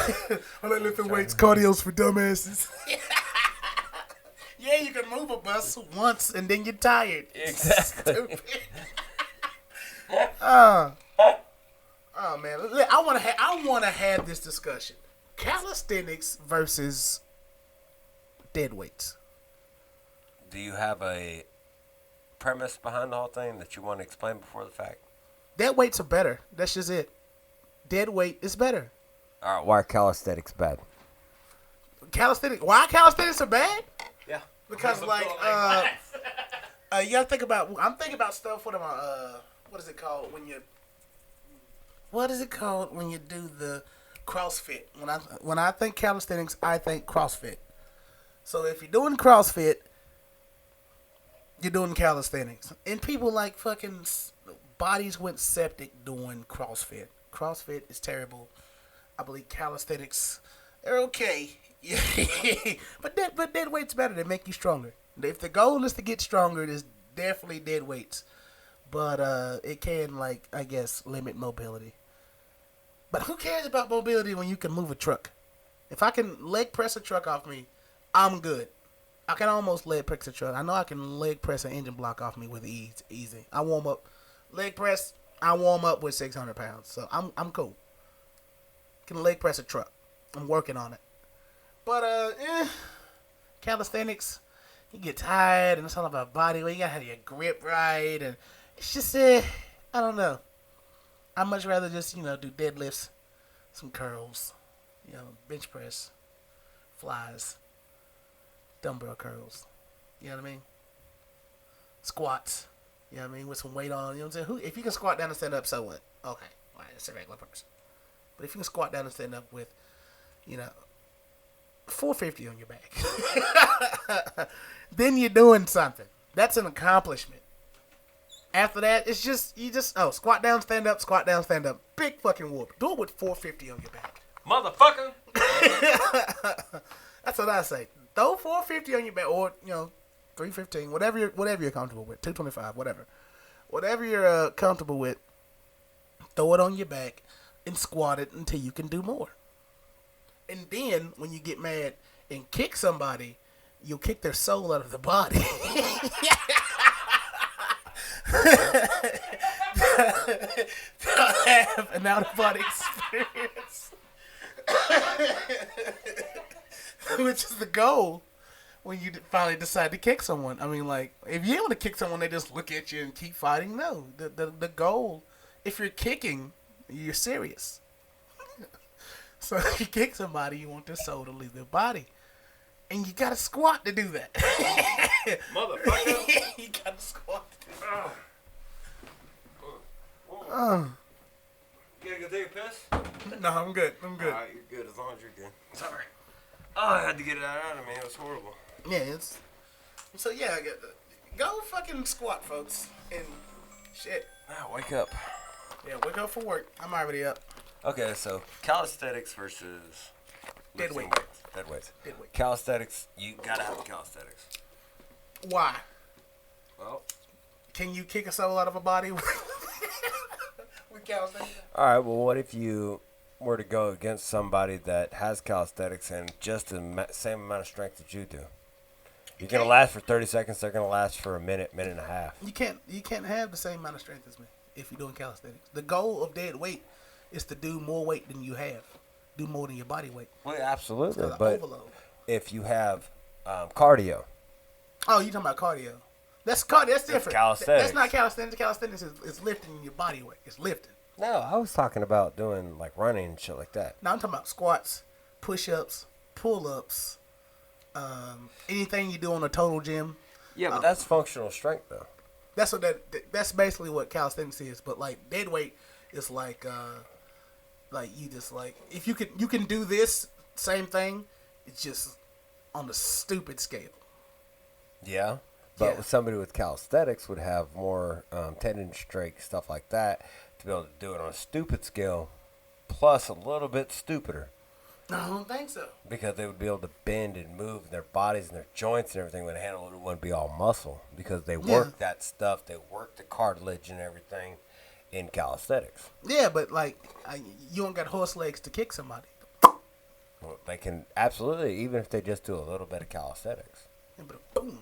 I like lifting weights. Cardio's for dumbasses. Yeah, you can move a bus once, and then you're tired. Exactly. Stupid. Oh man, I want to have this discussion: calisthenics versus dead weights. Do you have a premise behind the whole thing that you want to explain before the fact? Dead weights are better. That's just it. Dead weight is better. All right, why are calisthenics bad? Why calisthenics are bad? Yeah. Because you gotta think about. I'm thinking about stuff. What is it called when you do the CrossFit? When I think calisthenics, I think CrossFit. So if you're doing CrossFit, you're doing calisthenics, and people like fucking bodies went septic doing CrossFit. CrossFit is terrible. I believe calisthenics, they're okay. but dead weights better. They make you stronger. If the goal is to get stronger, there's definitely dead weights. But it can, I guess, limit mobility. But who cares about mobility when you can move a truck? If I can leg press a truck off me, I'm good. I can almost leg press a truck. I know I can leg press an engine block off me with ease, easy. I warm up leg press. I warm up with 600 pounds, so I'm cool. Can leg press a truck. I'm working on it. But calisthenics, you get tired, and it's all about body weight. You gotta have your grip right, and it's just I don't know. I'd much rather just do deadlifts, some curls, bench press, flies, dumbbell curls. You know what I mean? Squats. You know what I mean? With some weight on. You know what I'm saying? If you can squat down and stand up, so what? Okay, all right, that's a regular person. But if you can squat down and stand up with, 450 on your back, then you're doing something. That's an accomplishment. After that, it's just squat down, stand up, squat down, stand up. Big fucking whoop. Do it with 450 on your back. Motherfucker. That's what I say. Throw 450 on your back, or 315, whatever you're comfortable with. 225, whatever you're comfortable with. Throw it on your back and squat it until you can do more. And then when you get mad and kick somebody, you'll kick their soul out of the body. They'll have an out-of-body experience. Which is the goal when you finally decide to kick someone. I mean, like, if you want to kick someone, they just look at you and keep fighting. No, the goal, if you're kicking, you're serious. So if you kick somebody, you want their soul to leave their body. And you gotta squat to do that. Motherfucker. You gotta squat to do that. You gotta go take a piss? No, I'm good. Alright, you're good as long as you're good. Sorry. Oh, I had to get it out of me. It was horrible. Yeah, go fucking squat, folks. And shit. Ah, wake up. Yeah, wake up for work. I'm already up. Okay, so calisthenics versus Dead lifting weight. weights. Dead weights. Dead weight. Calisthenics, you gotta have calisthenics. Why? Well, Can you kick a soul out of a body with calisthenics? alright, well, what if you were to go against somebody that has calisthenics and just the same amount of strength that you do? You're gonna last for 30 seconds, they're gonna last for a minute, minute and a half. You can't have the same amount of strength as me if you're doing calisthenics. The goal of dead weight is to do more weight than you have. Do more than your body weight. Well, absolutely, It's but overload. if you have cardio, Oh, you talking about cardio? That's cardio. That's different. calisthenics. That's not calisthenics. Calisthenics is lifting your body weight. It's lifting. no, I was talking about doing like running and shit like that. Now I'm talking about squats, push-ups, pull-ups, anything you do on a total gym. Yeah, but that's functional strength though. That's what that's basically what calisthenics is. But like dead weight is like you just like if you can do this same thing, it's just on the stupid scale. Yeah, but Yeah. somebody with calisthenics would have more tendon strength, stuff like that, to be able to do it on a stupid scale, plus a little bit stupider. No, I don't think so. Because they would be able to bend and move their bodies and their joints and everything would handle it. It wouldn't be all muscle because they work that stuff. They work the cartilage and everything in calisthenics. Yeah, but like you don't got horse legs to kick somebody. Well, they can absolutely, even if they just do a little bit of calisthenics. Yeah, but boom.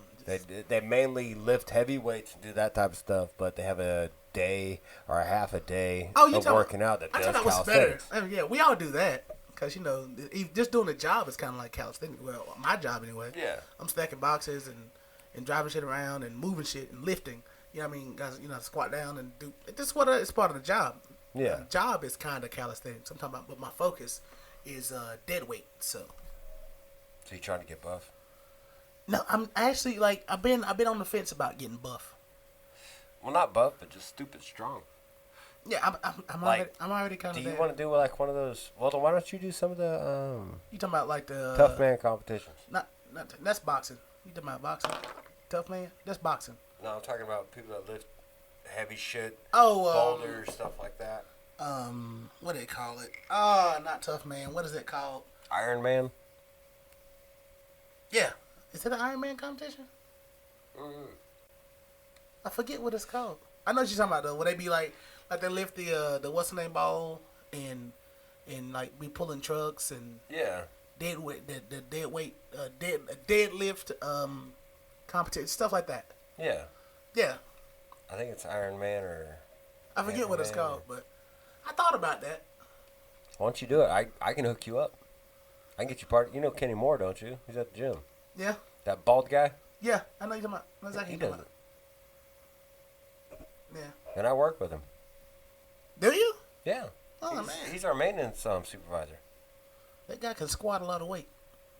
They mainly lift heavy weights and do that type of stuff, but they have a day or a half a day of working out that does calisthenics. I mean, yeah, we all do that. Because, just doing a job is kind of like calisthenics. Well, my job anyway. Yeah. I'm stacking boxes and driving shit around and moving shit and lifting. You know what I mean? Guys, squat down and do. This is it's part of the job. Yeah. Job is kind of calisthenics. I'm talking about, but my focus is dead weight. So you trying to get buff? no, I'm actually like I've been on the fence about getting buff. Well, not buff, but just stupid strong. Yeah, I'm already kind of. Do you want to do like one of those? Well, then why don't you do some of the You talking about like the tough man competitions? Not that's boxing. You talking about boxing? Tough man? That's boxing. No, I'm talking about people that lift heavy shit, Oh, boulders, stuff like that. What do they call it? Not tough man. What is it called? Iron Man. Yeah, is it an Iron Man competition? I forget what it's called. I know what you're talking about though. Where they be like they lift the what's the name ball and like be pulling trucks and Yeah. dead weight the dead weight deadlift competition stuff like that. Yeah. Yeah, I think it's Iron Man or. I forget what it's Man. called, but I thought about that. Why don't you do it? I can hook you up. I can get you part. You know Kenny Moore, don't you? He's at the gym. Yeah, That bald guy. yeah, I know you're talking about. I know exactly He what you're does talking it. about. Yeah. And I work with him. Do you? Yeah. Oh, he's, man. He's our maintenance supervisor. That guy can squat a lot of weight.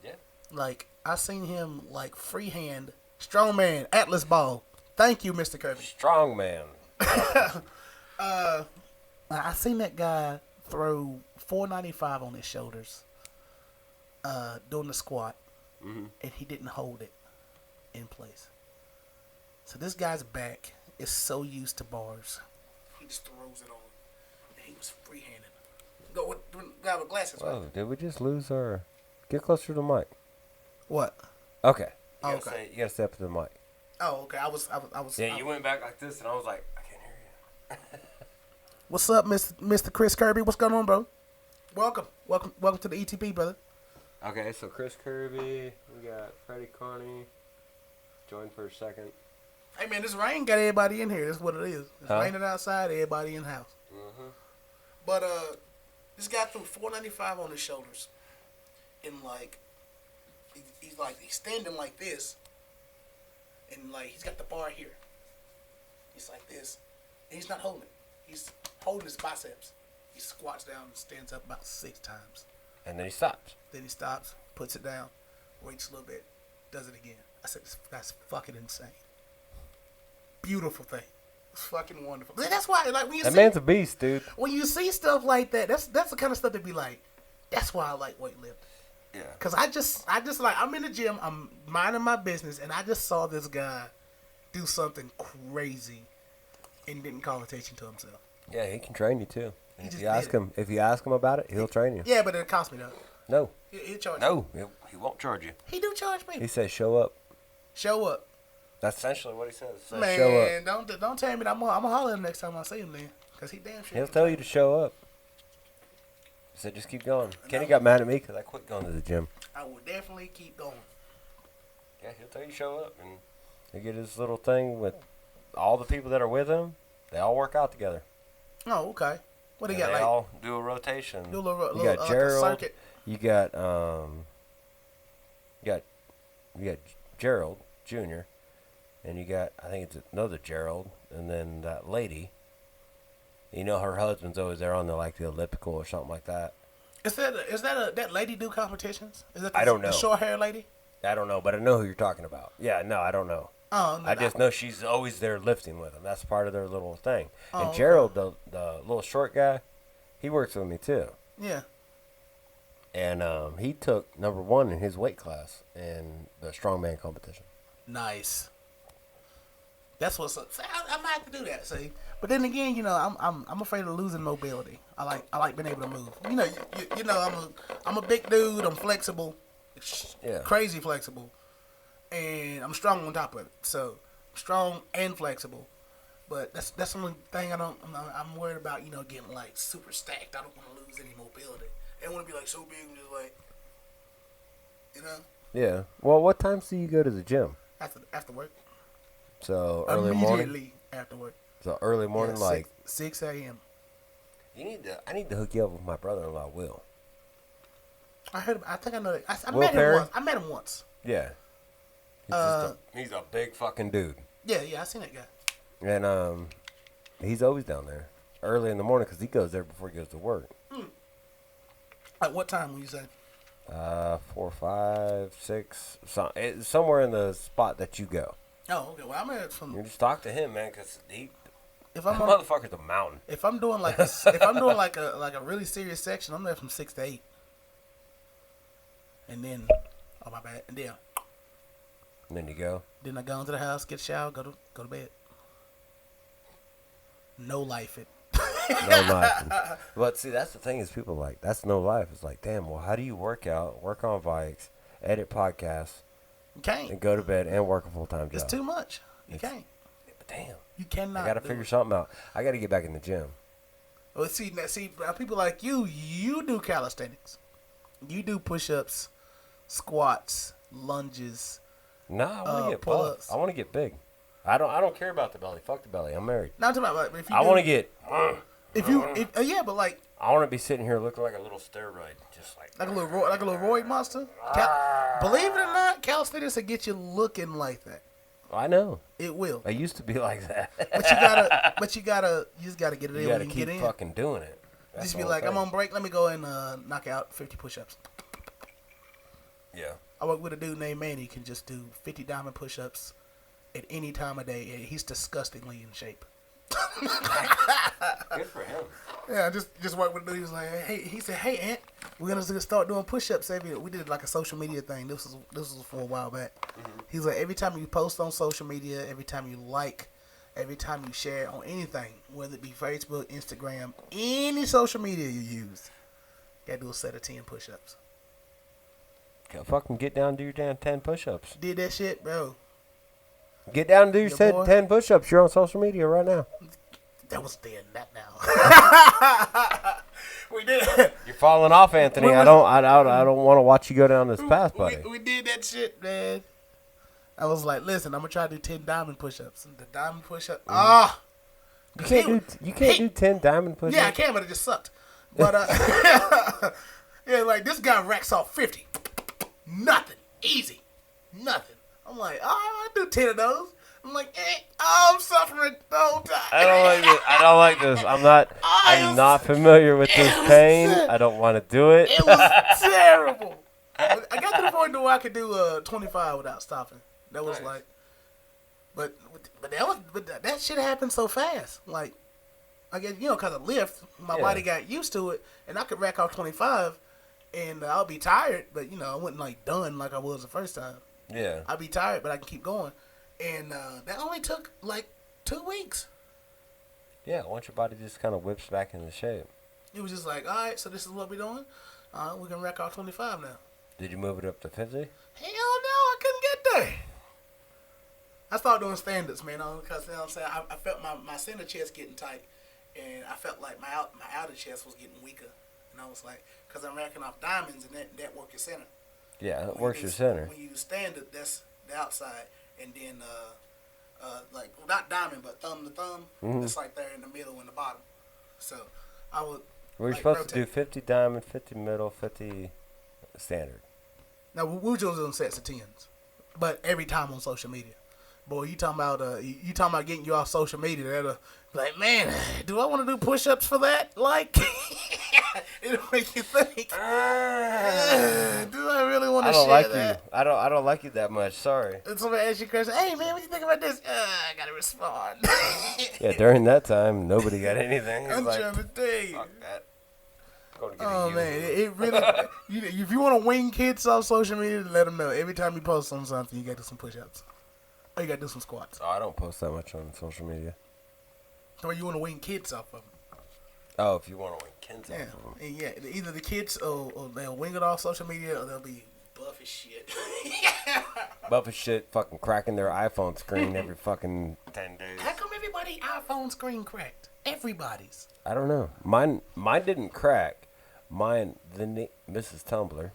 Yeah. Like, I seen him, like, freehand, strongman, Atlas ball. Thank you, Mr. Kirby. Strong man. I seen that guy throw 495 on his shoulders doing the squat, and he didn't hold it in place. So this guy's back is so used to bars. He just throws it on. And he was free-handed. Go with guy with glasses. Whoa, Right? did we just lose our... Get closer to the mic. What? Okay. Oh, You okay. you gotta step to the mic. Oh, okay. I was. Yeah, you went back like this, and I was like, I can't hear you. What's up, Mr. Chris Kirby? What's going on, bro? Welcome to the ETP, brother. Okay, so Chris Kirby, we got Freddie Carney, joined for a second. Hey man, this rain got everybody in here. That's what it is. It's Huh? raining outside, everybody in the house. Mm-hmm. But this guy threw $4.95 on his shoulders, and like he's standing like this, and like he's got the bar here. He's like this, and he's not holding it. He's holding his biceps. He squats down and stands up about 6 times. And then he stops. Then he stops, puts it down, waits a little bit, does it again. I said, that's fucking insane. Beautiful thing. It's fucking wonderful. That's why, like, when you That see, man's a beast, dude. when you see stuff like that, that's the kind of stuff that be like, that's why I like weightlifting. Yeah. Cause I just like, I'm in the gym, I'm minding my business, and I just saw this guy do something crazy and didn't call attention to himself. Yeah, he can train you too. He And just if you ask him about it, he'll train you. Yeah, but it cost me though. No. He charged me. No, he won't charge you. He do charge me. He says show up. Show up. That's essentially what he says. Says Man, show up. don't tell me that I'm gonna holler at him next time I see him then. Cause he damn sure. He'll tell you to show up. He said just keep going. Kenny got mad at me because I quit going to the gym. I will definitely keep going. Yeah, he'll tell you to show up. And he get his little thing with all the people that are with him. They all work out together. Oh, okay. What do And you got? they Like all do a rotation. do a little, You got like a Gerald. circuit. You got Gerald Jr. And you got, I think it's another Gerald, and then that lady. You know her husband's always there on the elliptical or something like that. Is that lady do competitions? Is that I don't know. the short hair lady? I don't know, but I know who you're talking about. Yeah, no, I don't know. Oh, no, I just know she's always there lifting with him. That's part of their little thing. Oh, And okay. Gerald, the little short guy, he works with me too. Yeah. And he took number 1 in his weight class in the strongman competition. Nice. That's what's up. See, I might have to do that. See, but then again, you know, I'm afraid of losing mobility. I like being able to move. You know, I'm a big dude. I'm flexible, Yeah. crazy flexible, and I'm strong on top of it. So I'm strong and flexible. But that's the only thing I'm worried about. You know, getting like super stacked. I don't want to lose any mobility. I don't want to be like so big and just like, you know, Yeah. Well, what times do you go to the gym? after work. So early morning. Immediately after work. So early morning, Yeah, like 6 a.m. I need to hook you up with my brother-in-law, Will. I think I know that. I Will met Perry? him once. I met him once. Yeah. He's a big fucking dude, Yeah, I seen that guy. and he's always down there early in the morning because he goes there before he goes to work. At what time will you say? 4, 5, 6, somewhere in the spot that you go. Oh, okay. Well, I'm at You from. just talk to him, man, because If that I'm on, motherfucker's a mountain. if I'm doing like a really serious section, I'm there from 6 to 8. And then, oh my bad. And And then you go. then I go into the house, get a shower, go to bed. No life it. No life. But see, that's the thing is people like, that's no life. It's like, damn, well, how do you work out, work on bikes, edit podcasts, You can't. and go to bed and work a full-time job? It's too much. You It's- can't. But damn, You cannot. I got to do figure it. something out. I got to get back in the gym. Well, see, people like you do calisthenics. You do push-ups, squats, lunges. Nah, I want to get pull-ups. buff. I want to get big. I don't care about the belly. Fuck the belly. I'm married. Not talking about like, if you. I do- want to get. yeah, but like I want to be sitting here looking like a little steroid, just like. a little roid monster. Believe it or not, calisthenics will get you looking like that. I know. It will. I used to be like that. But you just gotta get it You in got when to you get keep in. fucking doing it. That's Just the be whole like, I'm thing. on break. Let me go and knock out 50 push-ups. Yeah. I work with a dude named Manny. He can just do 50 diamond push-ups at any time of day, and he's disgustingly in shape. Good for him. Yeah, I just worked with a dude. He was like, hey, he said, hey, Ant, we're gonna start doing push-ups we did like a social media thing. This was for a while back. He's like, every time you post on social media, every time you like, every time you share on anything, whether it be Facebook, Instagram, any social media you use, you gotta do a set of 10 push-ups. Fucking get down and do your damn 10 push-ups. Did that shit, bro. Get down and do Your your boy. 10 push-ups. You're on social media right now. That was then, not now. We did. You're falling off, Anthony. I don't want to watch you go down this path, buddy. We did that shit, man. I was like, listen, I'm gonna try to do 10 diamond push-ups. And the diamond push-up, You can't do 10 diamond push-ups. Yeah, I can, but it just sucked. But yeah, like this guy racks off 50, nothing, easy, nothing. I'm like, I do 10 of those. I'm like, I'm suffering the whole time. I don't like this. I'm not familiar with this pain. I don't want to do it. It was terrible. I got to the point where I could do 25 without stopping. That was like, but that shit happened so fast. Like, I guess because of lift, my body got used to it, and I could rack off 25, and I'll be tired, but I wasn't like done like I was the first time. Yeah. I'd be tired, but I can keep going, and that only took like 2 weeks. Yeah, once your body just kind of whips back into shape. It was just like, all right, so this is what we're doing. We can rack off 25 now. Did you move it up to 50? Hell no, I couldn't get there. I started doing standards, man, because you know what I'm saying, I felt my center chest getting tight, and I felt like my outer chest was getting weaker, and I was like, because I'm racking off diamonds, and that works your center. Yeah, it works your center. When you do standard, that's the outside, and then like not diamond, but thumb to thumb, it's like there in the middle and the bottom. So I would. We're supposed to do 50 diamond, 50 middle, 50 standard. Now we were just doing sets of 10s, but every time on social media. Boy, you talking about getting you off social media? That'll like, man, do I want to do push-ups for that? Like, it'll make you think. Do I really want to share that? I don't like you that much. Sorry. And somebody asks you a question. Hey, man, what you think about this? I gotta respond. Yeah, during that time, nobody got anything. I'm Like, trying to tell you. fuck that. Go to get Oh a man, user. it really. If you want to wing kids off social media, let them know. Every time you post on something, you gotta do some push-ups. Or you gotta do some squats. Oh, I don't post that much on social media. Or you want to wing kids off of them. Oh, if you want to win kids Yeah, off of them. and yeah. Either the kids or they'll wing it off social media, or they'll be buff as shit. Buffett shit fucking cracking their iPhone screen every fucking 10 days. How come everybody iPhone screen cracked? Everybody's. I don't know. Mine didn't crack. Mine, Mrs. Tumbler,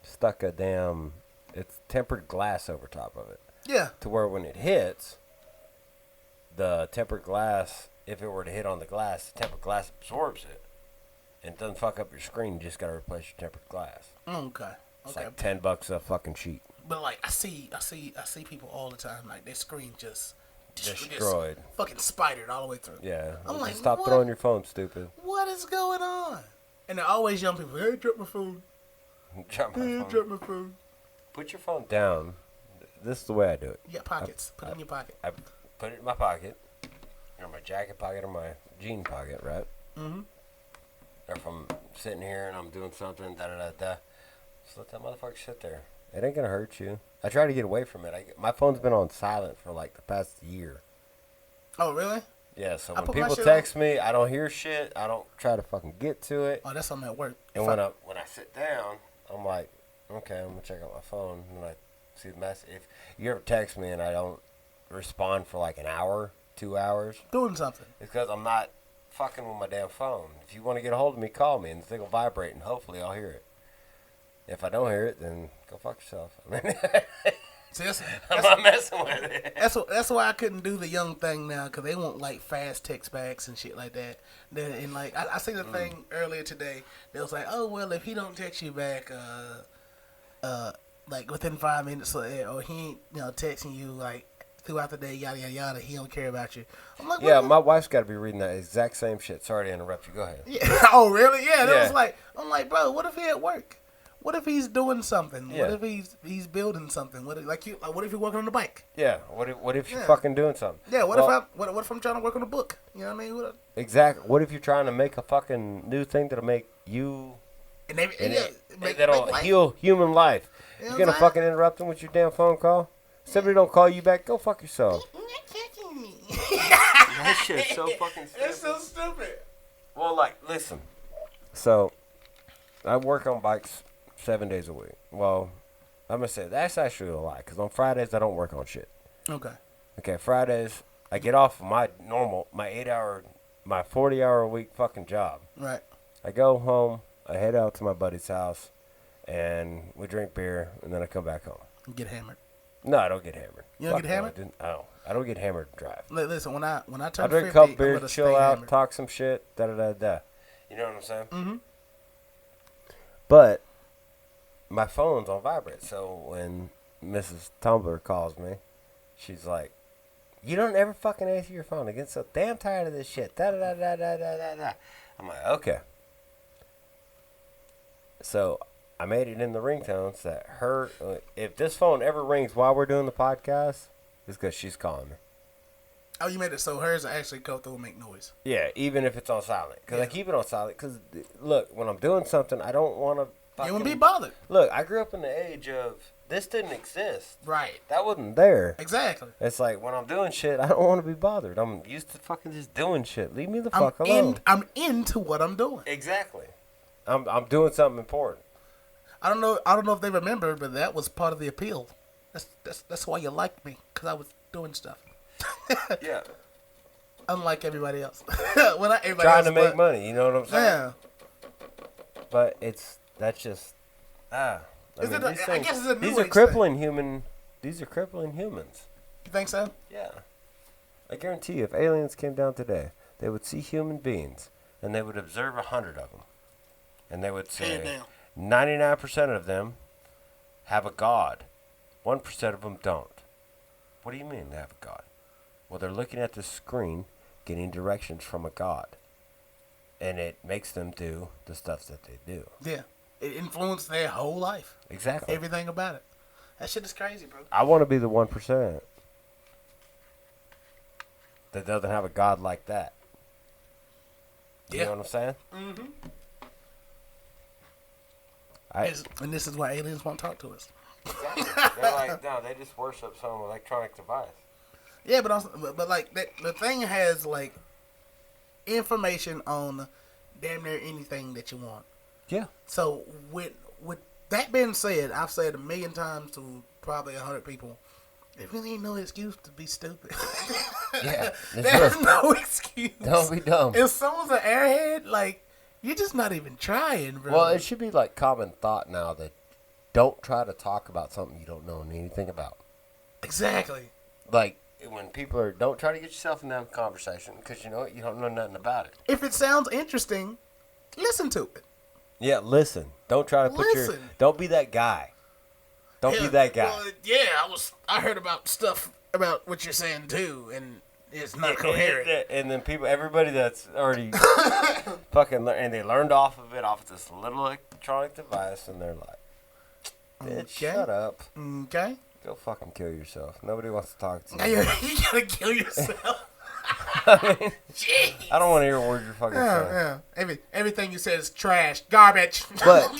stuck a damn, it's tempered glass over top of it. Yeah. To where when it hits, the tempered glass, if it were to hit on the glass, the tempered glass absorbs it. And it doesn't fuck up your screen. You just got to replace your tempered glass. Okay. It's Okay. like $10 a fucking sheet. But like I see people all the time like their screen just Destroyed. fucking spidered all the way through. Yeah. I'm Just like, stop what? throwing your phone, stupid. What is going on? And they're always young people. Hey, drop my phone. Drop my Hey, phone. drop my phone. Put your phone down. This is the way I do it. You got pockets. Put it in your pocket. I put it in my pocket, or my jacket pocket, or my jean pocket, right? Mm-hmm. Or if I'm sitting here and I'm doing something, da-da-da-da, just let that motherfucker sit there. It ain't gonna hurt you. I try to get away from it. My phone's been on silent for like the past year. Oh, really? Yeah, so I when put my people shit text me, I don't hear shit. I don't try to fucking get to it. Oh, that's something at work. And when I sit down, I'm like, okay, I'm gonna check out my phone, and I see the message. If you ever text me and I don't respond for like an hour, 2 hours, Doing something. it's because I'm not fucking with my damn phone. If you want to get a hold of me, call me, and the thing will vibrate, and hopefully I'll hear it. If I don't hear it, then go fuck yourself. I mean, See, I'm not messing with it. that's why I couldn't do the young thing now, because they want like fast text backs and shit like that. Then and like I seen a thing earlier today. They was like, oh well, if he don't text you back, like within 5 minutes or he ain't texting you like throughout the day, yada yada yada, he don't care about you. I'm like, Yeah, what? my wife's got to be reading that exact same shit. Sorry to interrupt you. Go ahead. Yeah. Oh really? Yeah. That Yeah. was like, I'm like, bro, what if he at work? What if he's doing something? Yeah. What if he's building something? What if, what if you're working on the bike? Yeah. What if you're Yeah. fucking doing something? Yeah. What Well, if I'm trying to work on a book? You know what I mean? Exactly. What if you're trying to make a fucking new thing that'll make you that'll heal human life? You know You're what gonna I'm fucking interrupt them with your damn phone call? Somebody don't call you back, go fuck yourself. That shit's so fucking stupid. It's so stupid. Well, like, listen. So, I work on bikes 7 days a week. Well, I'm gonna say that's actually a lie, because on Fridays I don't work on shit. Okay. Okay, Fridays I get off of my 8-hour, my 40-hour a week fucking job. Right. I go home, I head out to my buddy's house, and we drink beer, and then I come back home. Get hammered. No, I don't get hammered. You don't Fuck get no, hammered? I don't get hammered and drive. Listen, when I turn I drink 50, a couple I'm beers, gonna chill stay out, hammered. talk some shit, da da da da. You know what I'm saying? Mm-hmm. But my phone's on vibrate, so when Mrs. Tumbler calls me, she's like, "You don't ever fucking answer your phone. I get so damn tired of this shit." Da da da da da da da da. I'm like, okay. So I made it in the ringtones that if this phone ever rings while we're doing the podcast, it's because she's calling me. Oh, you made it so hers actually go through and make noise. Yeah, even if it's on silent. Because I Yeah. keep it on silent. Because, look, when I'm doing something, I don't want to fucking... You won't be bothered. Look, I grew up in the age of this didn't exist. Right. That wasn't there. Exactly. It's like, when I'm doing shit, I don't want to be bothered. I'm used to fucking just doing shit. Leave me the fuck alone. I'm into what I'm doing. Exactly. I'm doing something important. I don't know if they remember, but that was part of the appeal. That's why you liked me, because I was doing stuff. Yeah. Unlike everybody else. Everybody Trying else, to make but- money, you know what I'm saying? Yeah. But that's just I Is mean, it a- these I things, guess it's a new these are age crippling human. These are crippling humans. You think so? Yeah, I guarantee you, if aliens came down today, they would see human beings and they would observe 100 of them, and they would Hands say down. 99% of them have a god, 1% of them don't. What do you mean they have a god? Well, they're looking at the screen, getting directions from a god, and it makes them do the stuff that they do. Yeah. It influenced their whole life. Exactly. Everything about it. That shit is crazy, bro. I want to be the 1% that doesn't have a god like that. You Yeah. know what I'm saying? Mm-hmm. I, And this is why aliens won't talk to us. they're like, no, they just worship some electronic device. Yeah, but also, but like the thing has like information on damn near anything that you want. Yeah. So with that being said, I've said 1,000,000 times to probably 100 people, there really ain't no excuse to be stupid. Yeah. There's no excuse. Don't be dumb. If someone's an airhead, like you're just not even trying, bro. Well, it should be like common thought now that don't try to talk about something you don't know anything about. Exactly. Like, when people are, don't try to get yourself in that conversation because you know what? You don't know nothing about it. If it sounds interesting, listen to it. Yeah, listen. Don't try to put Listen. don't be that guy. Don't be Yeah, that guy. Well, yeah, I heard about stuff about what you're saying too, and it's not coherent. And then everybody that's already fucking, and they learned off of this little electronic device, and they're like, bitch, Okay. shut up. Okay. Go fucking kill yourself. Nobody wants to talk to Now you. you gotta kill yourself. I mean, Jeez. I don't want to hear a word you're fucking Yeah, saying. yeah. Everything you said is trash, garbage. But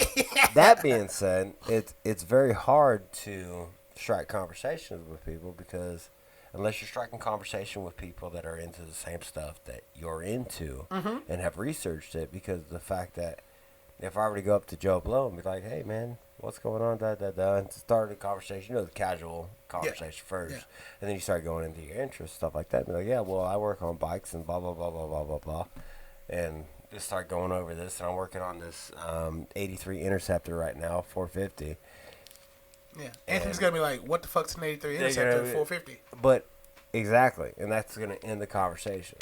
that being said, it's very hard to strike conversations with people because unless you're striking conversation with people that are into the same stuff that you're into and have researched it, because the fact that if I were to go up to Joe Blow and be like, hey, man, what's going on, and start a conversation, the casual conversation first, Yeah. and then you start going into your interests, stuff like that, and be like, yeah, well, I work on bikes and blah, blah, blah, blah, blah, blah, blah, and just start going over this, and I'm working on this 83 Interceptor right now, 450, Yeah. Anthony's gonna be like, what the fuck's an 83 They're Interceptor gonna be- 450? but exactly, and that's going to end the conversation.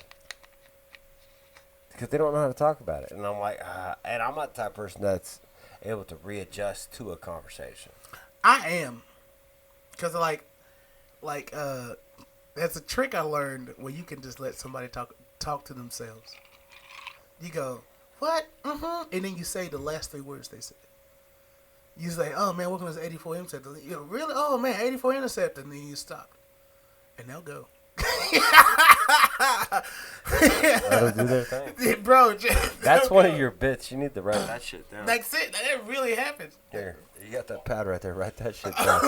Because they don't know how to talk about it, and I'm like, and I'm not the type of person that's able to readjust to a conversation. I am. Because, that's a trick I learned where you can just let somebody talk to themselves. You go, what? Mm-hmm. And then you say the last 3 words they said. You say, "Oh man, working on this 84 interceptor." You know, really? Oh man, 84 interceptor, and then you stop, and they'll go. That'll do their thing. Bro, That's one of your bits. You need to write that shit down. That's it. That really happens. Here, you got that pad right there. Write that shit down.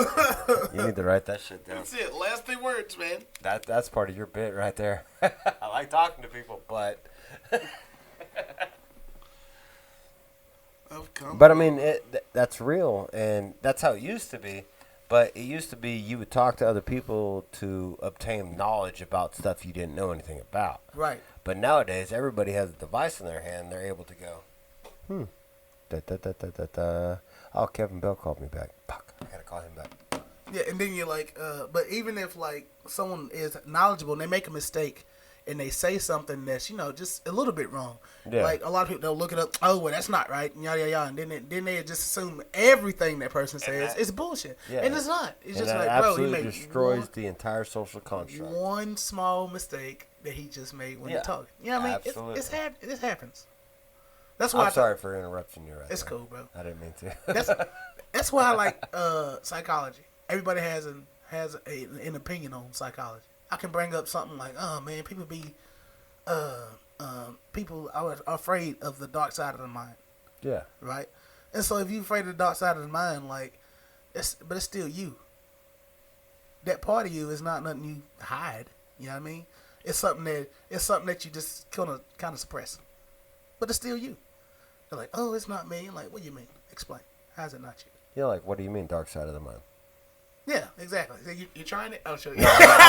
You need to write that shit down. That's it. Last 3 words, man. That's part of your bit right there. I like talking to people, but I mean, that's real, and that's how it used to be. But it used to be you would talk to other people to obtain knowledge about stuff you didn't know anything about. Right. But nowadays, everybody has a device in their hand. They're able to go, Oh, Kevin Bell called me back. Fuck, I gotta call him back. Yeah, and then you're like, but even if like someone is knowledgeable and they make a mistake and they say something that's, just a little bit wrong. Yeah. Like a lot of people, they'll look it up. Oh, well, that's not right. Yada yada yada. And then they just assume everything that person says is bullshit. Yeah. And it's not. It's And just that like, bro, he absolutely made destroys the entire social construct. one small mistake that he just made when he talked. You know what I mean? Absolutely. This happens. That's why I'm sorry for interrupting you right It's there. cool, bro. I didn't mean to. That's why I like psychology. Everybody has an opinion on psychology. I can bring up something like, oh man, people are afraid of the dark side of the mind, Yeah. right? And so if you're afraid of the dark side of the mind, but it's still you. That part of you is not nothing you hide. You know what I mean? It's something that you just kind of suppress, but it's still you. They're like, oh, it's not me. I'm like, what do you mean? Explain. How's it not you? Yeah, like, what do you mean, dark side of the mind? Yeah, exactly. So you're trying it? I'll show you. I'm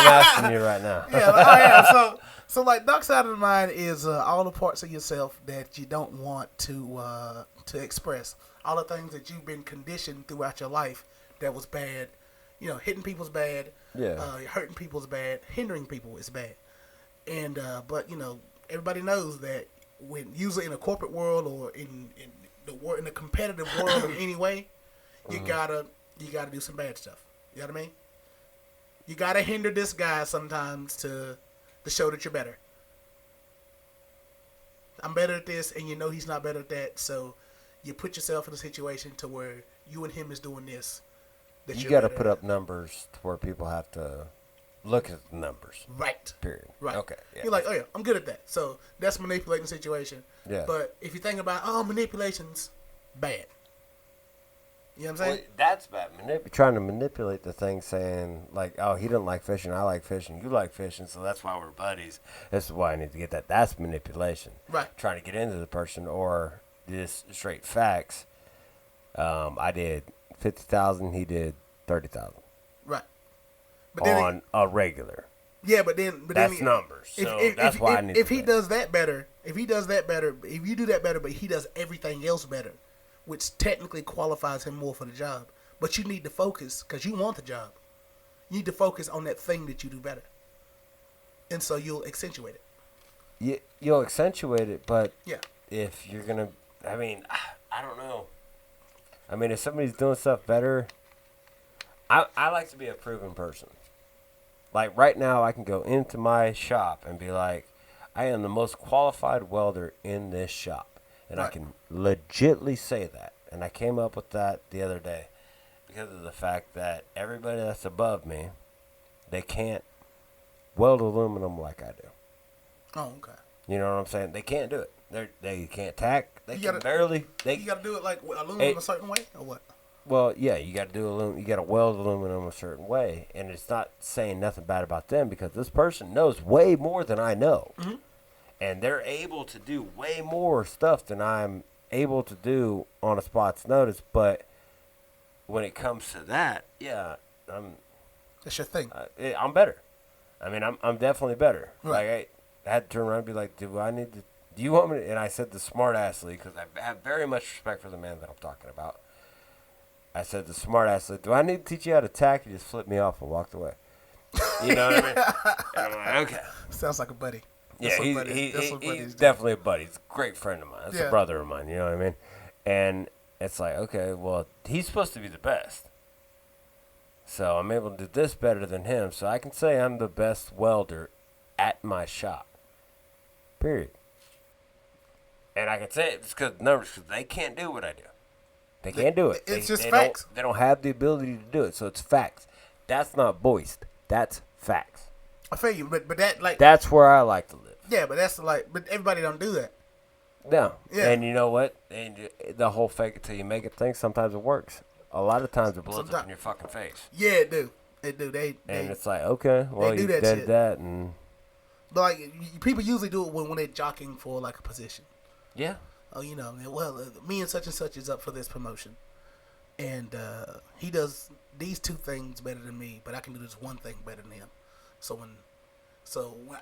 asking you right now. Yeah. So like, dark side of the mind is all the parts of yourself that you don't want to express. All the things that you've been conditioned throughout your life that was bad. Hitting people's bad. Yeah. Hurting people's bad. Hindering people is bad. And but everybody knows that when usually in a corporate world or in the competitive world in any way, you gotta do some bad stuff. You know what I mean? You gotta hinder this guy sometimes to show that you're better. I'm better at this, and he's not better at that. So you put yourself in a situation to where you and him is doing this. You got to put up numbers to where people have to look at the numbers. Right. Period. Right. Okay. Yeah. You're like, oh yeah, I'm good at that. So that's manipulating the situation. Yeah. But if you think about, manipulation's bad. You know what I'm saying? Well, that's bad. Trying to manipulate the thing, saying like, "Oh, he doesn't like fishing. I like fishing. You like fishing, so that's why we're buddies. This is why I need to get that." That's manipulation. Right. Trying to get into the person, or just straight facts. I did 50,000. He did 30,000. Right. But on a regular. Yeah, but then that's numbers. So that's why I need. If he does that better, if you do that better, but he does everything else better, which technically qualifies him more for the job. But you need to focus, because you want the job. You need to focus on that thing that you do better. And so you'll accentuate it. You'll accentuate it, but yeah, if you're going to, I don't know. If somebody's doing stuff better, I like to be a proven person. Like right now, I can go into my shop and be like, I am the most qualified welder in this shop. And right. I can legitly say that. And I came up with that the other day because of the fact that everybody that's above me, they can't weld aluminum like I do. Oh, okay. You know what I'm saying? They can't do it. They can't tack. They can barely. You got to do it like aluminum a certain way, or what? Well, yeah, you got to do aluminum. You got to weld aluminum a certain way, and it's not saying nothing bad about them because this person knows way more than I know. Mm-hmm. And they're able to do way more stuff than I'm able to do on a spot's notice. But when it comes to that, yeah, that's your thing. I'm better. I'm definitely better. Right. Like I had to turn around and be like, do you want me to? And I said the smart assly because I have very much respect for the man that I'm talking about. I said the smart assly, do I need to teach you how to tack? He just flipped me off and walked away. You know what I mean? And I'm like, okay. Sounds like a buddy. Yeah, he's definitely a buddy. He's a great friend of mine. It's a brother of mine, you know what I mean? And it's like, okay, well, he's supposed to be the best. So I'm able to do this better than him. So I can say I'm the best welder at my shop. Period. And I can say it just because the numbers, because they can't do what I do. They can't do it. It's just they facts. They don't have the ability to do it, so it's facts. That's not voiced. That's facts. I feel you, but that like That's where I like to live. yeah, but that's like but everybody don't do that. No. Yeah. And you know what? And the whole fake it till you make it thing, sometimes it works. A lot of times it blows up in your fucking face. Yeah, it do. It do. They It's like, okay, well, do you that did shit. that, and but like people usually do it when they're jockeying for like a position. yeah. Oh, you know, well, me and such is up for this promotion, and he does these two things better than me, but I can do this one thing better than him. So when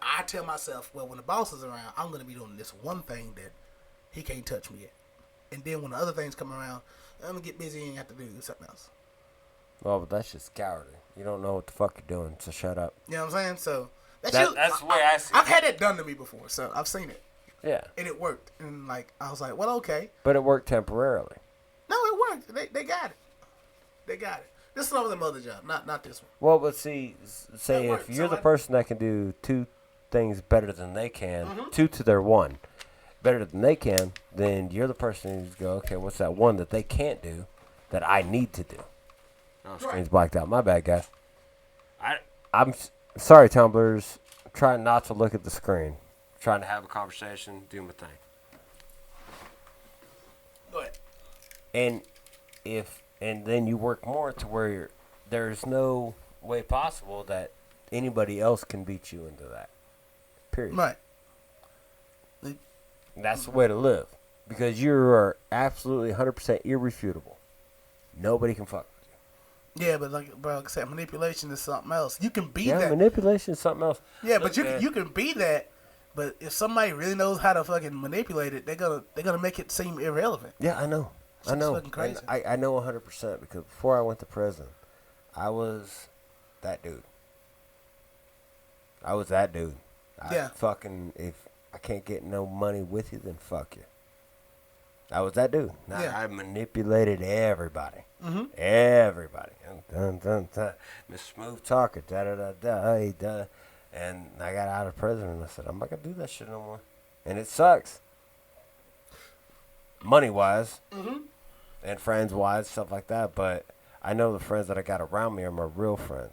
I tell myself, well, when the boss is around, I'm gonna be doing this one thing that he can't touch me at, and then when the other things come around, I'm gonna get busy and have to do something else. Well, but that's just cowardly. You don't know what the fuck you're doing, so shut up. You know what I'm saying? So that's That's the way I see I've it. had it done to me before, so I've seen it, Yeah. and it worked. And like I was like, well, okay. But it worked temporarily. No, it worked. They got it. They got it. This is over them other job, not this one. Well, but see, say That if works. you're So the person that can do two things better than they can, Mm-hmm. two to their one, better than they can, then you're the person who's go, okay, what's that one that they can't do that I need to do? Oh, screen's blacked out. My bad, guys. I'm sorry, tumblers. I'm trying not to look at the screen. I'm trying to have a conversation, do my thing. Go ahead. And then you work more to where there's no way possible that anybody else can beat you into that. Period. Right. And that's the way to live. Because you are absolutely 100% irrefutable. Nobody can fuck with you. Yeah, but like I said, manipulation is something else. You can be Yeah, that. manipulation is something else. Yeah, Look, but man, you can be that. But if somebody really knows how to fucking manipulate it, they're gonna make it seem irrelevant. Yeah, I know. I Shit's know. fucking crazy. And I know 100% because before I went to prison, I was that dude. I was that dude. Yeah. If I can't get no money with you, then fuck you. I was that dude. Yeah. I manipulated everybody. Mm-hmm. Everybody. Dun, dun, dun. Miss Smooth Talker. Da da da da. Hey, da. And I got out of prison and I said, I'm not going to do that shit no more. And it sucks. Money wise. Mm-hmm. And friends wise, stuff like that. But I know the friends that I got around me are my real friends.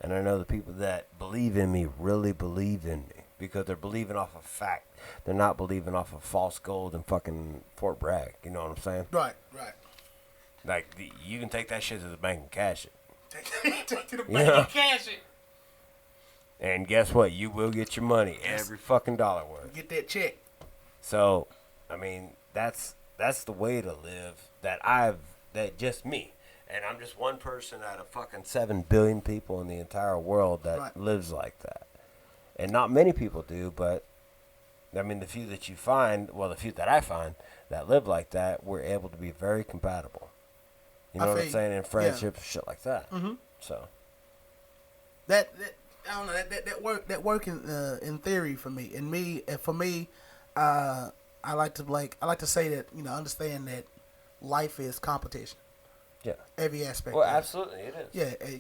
And I know the people that believe in me really believe in me. Because they're believing off of fact. They're not believing off of false gold and fucking Fort Bragg. You know what I'm saying? Right, right. Like, you can take that shit to the bank and cash it. Take to the bank Yeah. and cash it. And guess what? You will get your money. Every fucking dollar worth. Get that check. So, I mean, that's the way to live that just me. And I'm just one person out of fucking 7 billion people in the entire world that Right. lives like that. And not many people do, but I mean, the few that you find, well, the few that I find that live like that, we're able to be very compatible. You know I what feel I'm you. saying? In Yeah. friendships, shit like that. Mhm. So, That I don't know that work in theory for me. For me, I like to say that understand that life is competition. yeah. Every aspect. Well, of it. absolutely, it is.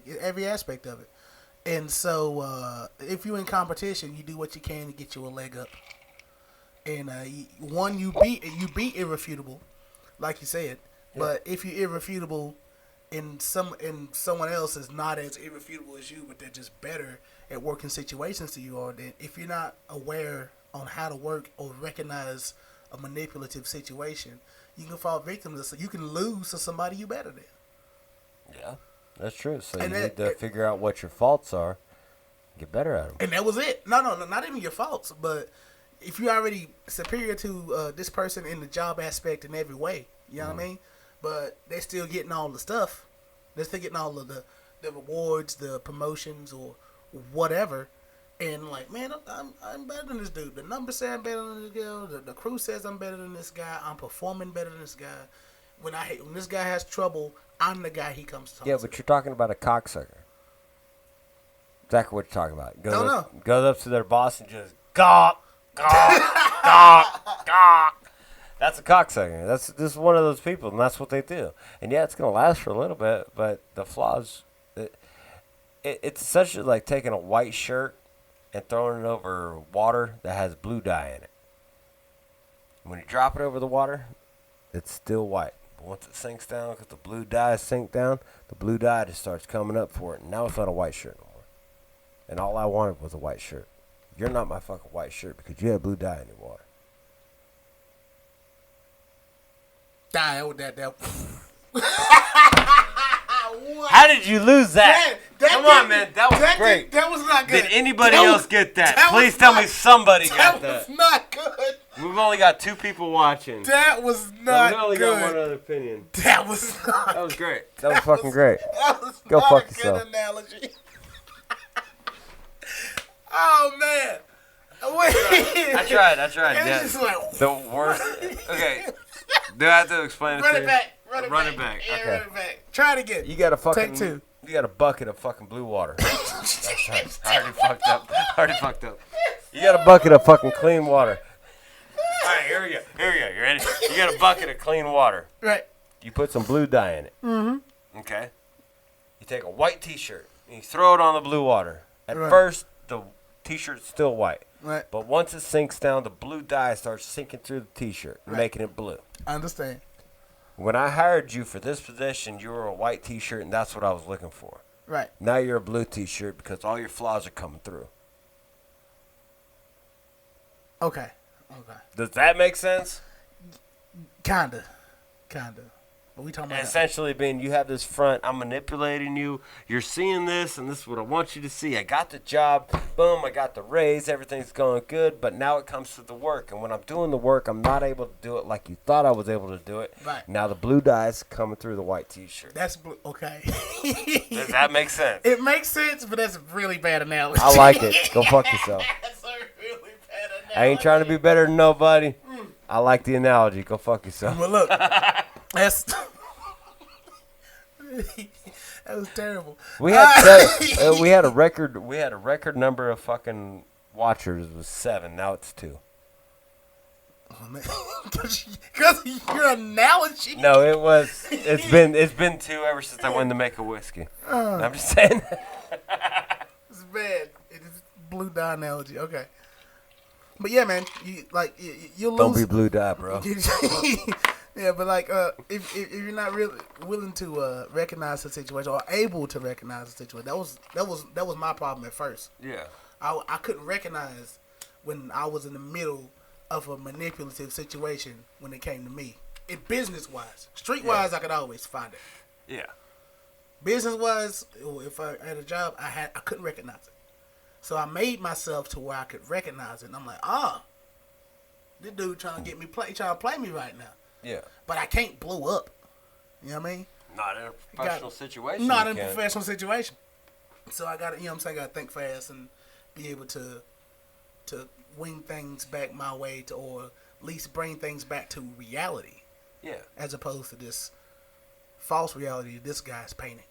Yeah, every aspect of it. And so, if you're in competition, you do what you can to get you a leg up. And you beat irrefutable, like you said. Yeah. But if you're irrefutable, and someone else is not as irrefutable as you, but they're just better at working situations than you are, then if you're not aware on how to work or recognize a manipulative situation, you can fall victim to. So you can lose to somebody you better than. Yeah, that's true. So And you that- need to figure out what your faults are, get better at them. And that was it. No, not even your faults. But if you're already superior to this person in the job aspect in every way, you know what I mean? But they're still getting all the stuff. They're still getting all of the rewards, the promotions, or whatever. And like, man, I'm better than this dude. The numbers say I'm better than this girl. The crew says I'm better than this guy. I'm performing better than this guy. When this guy has trouble, I'm the guy he comes to talk Yeah, to. but you're talking about a cocksucker. Exactly what you're talking about. Don't Goes up to their boss and just gawk, gawk, gawk, gawk. That's a cocksucker. This is one of those people, and that's what they do. And yeah, it's gonna last for a little bit, but the flaws, it's essentially like taking a white shirt and throwing it over water that has blue dye in it. When you drop it over the water, it's still white. But once it sinks down, because the blue dye sink down, the blue dye just starts coming up for it. And now it's not a white shirt no more. And all I wanted was a white shirt. You're not my fucking white shirt because you have blue dye in your water. How did you lose that? Come on, man. That was great. That was not good. Did anybody else get that? Please tell me somebody got that. That was not good. We've only got 2 people watching. That was But not we only good. got one other opinion. That was not. That was great. That was fucking great. That was Go not fuck a yourself. good analogy. Oh man. Wait. I tried. It's Yeah. just like The worst. Okay. Do I have to explain it run to it you? back. Run it back. Yeah, Okay. run it back. Try it again. You got a fucking. Take 2. You got a bucket of fucking blue water. That's right. I already fucked up. You got a bucket of fucking clean water. All right, here we go. You ready? You got a bucket of clean water. Right. You put some blue dye in it. Mm-hmm. Okay. You take a white T-shirt and you throw it on the blue water. At Right. first, the T-shirt's still white. Right. But once it sinks down, the blue dye starts sinking through the T-shirt, making it blue. I understand. When I hired you for this position, you were a white T-shirt, and that's what I was looking for. Right. Now you're a blue T-shirt because all your flaws are coming through. Okay. Does that make sense? Kinda. But we talking about Essentially being you have this front, I'm manipulating you, you're seeing this, and this is what I want you to see. I got the job, boom, I got the raise, everything's going good, but now it comes to the work. And when I'm doing the work, I'm not able to do it like you thought I was able to do it. Right. Now the blue dye is coming through the white T-shirt. That's blue. Okay. Does that make sense? It makes sense, but that's a really bad analogy. I like it. Go fuck yourself. That's a really bad analogy. I ain't trying to be better than nobody. I like the analogy. Go fuck yourself. But look, that's that was terrible. We had we had a record number of fucking watchers. It was 7. Now it's 2. Oh man, because your analogy. No, it's been 2 ever since I went to make a whiskey. I'm just saying. It's bad. It is blue dye analogy. Okay. But yeah, man, you'll lose. Don't be blue dye, bro. Yeah, but like, if you're not really willing to recognize the situation or able to recognize the situation, that was my problem at first. Yeah. I couldn't recognize when I was in the middle of a manipulative situation when it came to me. In business wise, street wise, I could always find it. Yeah. Business wise, if I had a job, I couldn't recognize it. So I made myself to where I could recognize it, and I'm like, this dude trying to trying to play me right now. Yeah. But I can't blow up. You know what I mean? Not in a professional situation. Not you in a can't. professional situation. So I got to, I got to think fast and be able to wing things back my way or at least bring things back to reality. Yeah. As opposed to this false reality this guy's painting.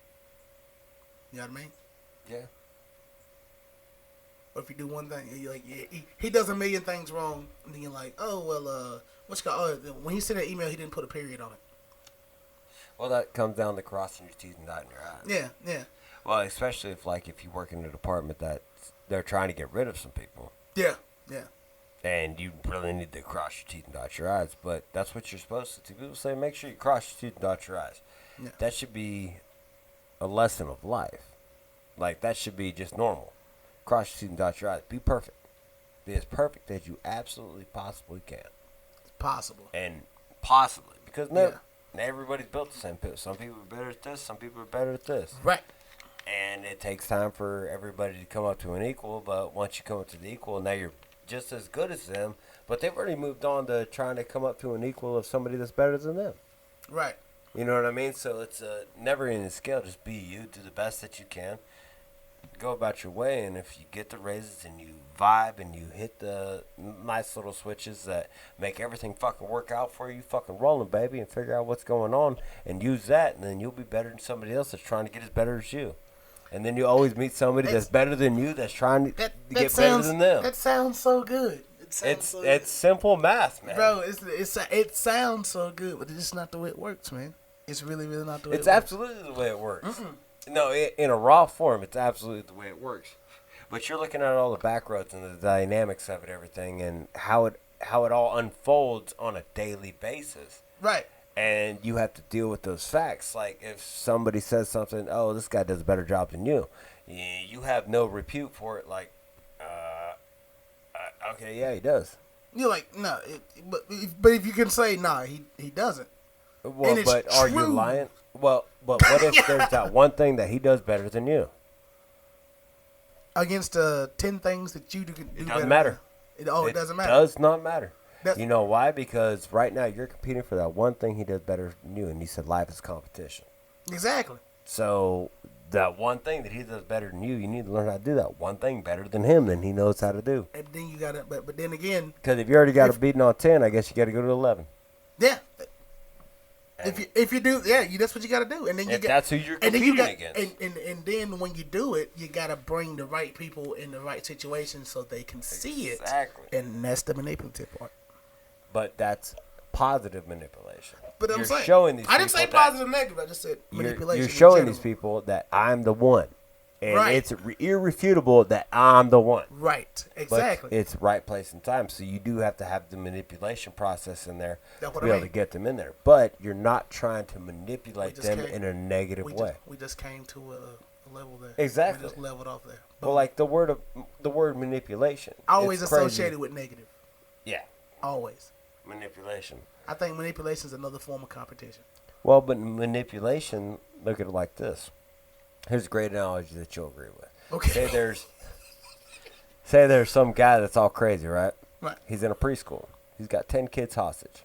You know what I mean? Yeah. Or if you do one thing, you're like, yeah, he does a million things wrong, and then you're like, oh well, when he sent that email, he didn't put a period on it. Well, that comes down to crossing your T's and dotting your I's. Yeah. Well, especially if you work in a department that they're trying to get rid of some people. Yeah. And you really need to cross your T's and dot your I's, but that's what you're supposed to do. People say make sure you cross your T's and dot your I's. Yeah. That should be a lesson of life. Like, that should be just normal. Cross your T's and dot your I's. Be perfect. Be as perfect as you absolutely possibly can. It's possible. And possibly. Because not everybody's built the same. Some people are better at this. Some people are better at this. Right. And it takes time for everybody to come up to an equal. But once you come up to the equal, now you're just as good as them. But they've already moved on to trying to come up to an equal of somebody that's better than them. Right. You know what I mean? So it's a never-ending scale. Just be you. Do the best that you can. Go about your way. And if you get the raises and you vibe and you hit the nice little switches that make everything fucking work out for you, fucking rolling, baby, and figure out what's going on and use that, and then you'll be better than somebody else that's trying to get as better as you. And then you always meet somebody that's better than you that's trying to get better than them. That sounds so good. It's simple math, man. Bro, it sounds so good, but it's just not the way it works, man. It's really, really not the way it works. It's absolutely the way it works. No, in a raw form, it's absolutely the way it works. But you're looking at all the back roads and the dynamics of it, everything, and how it all unfolds on a daily basis. Right. And you have to deal with those facts. Like if somebody says something, oh, this guy does a better job than you. You have no repute for it. Like, okay, yeah, he does. You're like, no, but if you can say, nah, he doesn't. Well, And it's but are you true. lying? Well, but what if there's that one thing that he does better than you? Against 10 things that you do better. It doesn't matter. It doesn't matter. It does not matter. That's- You know why? Because right now you're competing for that one thing he does better than you, and you said life is competition. Exactly. So that one thing that he does better than you need to learn how to do that one thing better than him than he knows how to do. And then you gotta, but then again, Because if you already got a beating on 10, I guess you got to go to 11. yeah. And If you do, yeah, that's what you gotta do, and then you if get, that's who you're and then competing you got, against. and then when you do it, you gotta bring the right people in the right situation so they can see it. Exactly. And that's the manipulative part. But that's positive manipulation. But I'm You're saying, showing these I didn't say people that- positive, negative. I just said You're manipulation. showing in these general. people that I'm the one. And Right. it's irrefutable that I'm the one. Right. But Exactly. it's right place and time. So you do have to have the manipulation process in there That's to what be I able to mean. get them in there. But you're not trying to manipulate just them can't- in a negative way. We just came to a level there. Exactly. We just leveled off there. Well, like the word manipulation. Always it's crazy. associated with negative. Yeah, Always. manipulation. I think manipulation is another form of competition. Well, but manipulation, look at it like this. Here's a great analogy that you'll agree with. Okay. Say there's some guy that's all crazy, right? Right. He's in a preschool. He's got 10 kids hostage.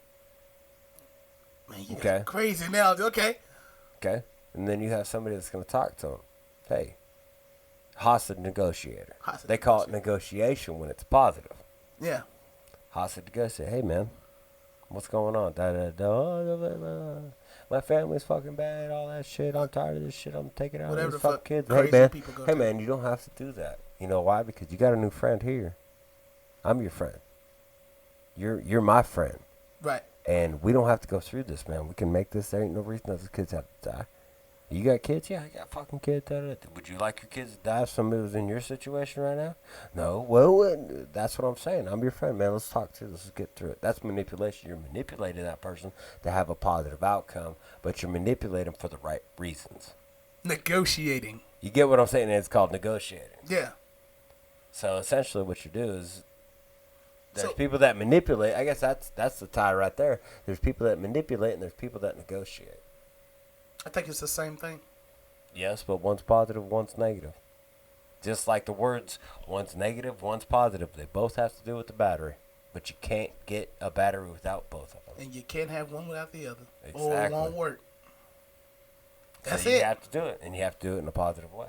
Man, you Okay. got crazy analogy. Okay. Okay? And then you have somebody that's going to talk to him. Hey, hostage negotiator. Hostage They call it negotiation when it's positive. Yeah. Hostage negotiator. Hey, man, what's going on? My family's fucking bad, all that shit. I'm tired of this shit. I'm taking out Whatever these the fucking fuck kids. Hey, crazy man. people go Hey, through. man, you don't have to do that. You know why? Because you got a new friend here. I'm your friend. You're my friend. Right. And we don't have to go through this, man. We can make this. There ain't no reason those kids have to die. You got kids? Yeah, I got fucking kids. Would you like your kids to die if somebody was in your situation right now? No. Well, that's what I'm saying. I'm your friend, man. Let's talk through this. Let's get through it. That's manipulation. You're manipulating that person to have a positive outcome, but you're manipulating for the right reasons. Negotiating. You get what I'm saying? It's called negotiating. Yeah. So essentially what you do is there's So- people that manipulate. I guess that's the tie right there. There's people that manipulate and there's people that negotiate. I think it's the same thing. Yes, but one's positive, one's negative. Just like the words, one's negative, one's positive. They both have to do with the battery. But you can't get a battery without both of them. And you can't have one without the other. Or it Exactly. won't work. That's So you it. have to do it, and you have to do it in a positive way.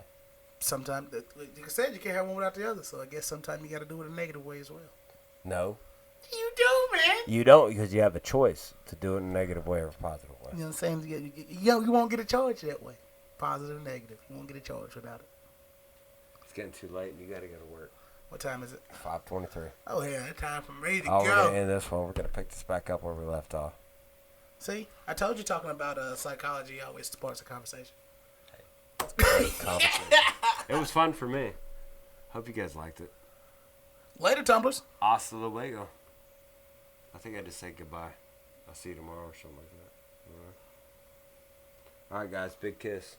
Sometimes, like you said, you can't have one without the other. So I guess sometimes you got to do it in a negative way as well. No, You do, man. you don't, because you have a choice to do it in a negative way or a positive way. You know what I'm saying? You won't get a charge that way. Positive and negative. You won't get a charge without it. It's getting too late, and you got to go to work. What time is it? 5:23. Oh, yeah. Time for me to Oh, we're go. going to end this one. We're going to pick this back up where we left off. See? I told you talking about psychology always sparks a conversation. Conversation. It was fun for me. Hope you guys liked it. Later, tumblers. Hasta luego. I think I just said goodbye. I'll see you tomorrow or something like that. All right, guys. Big kiss.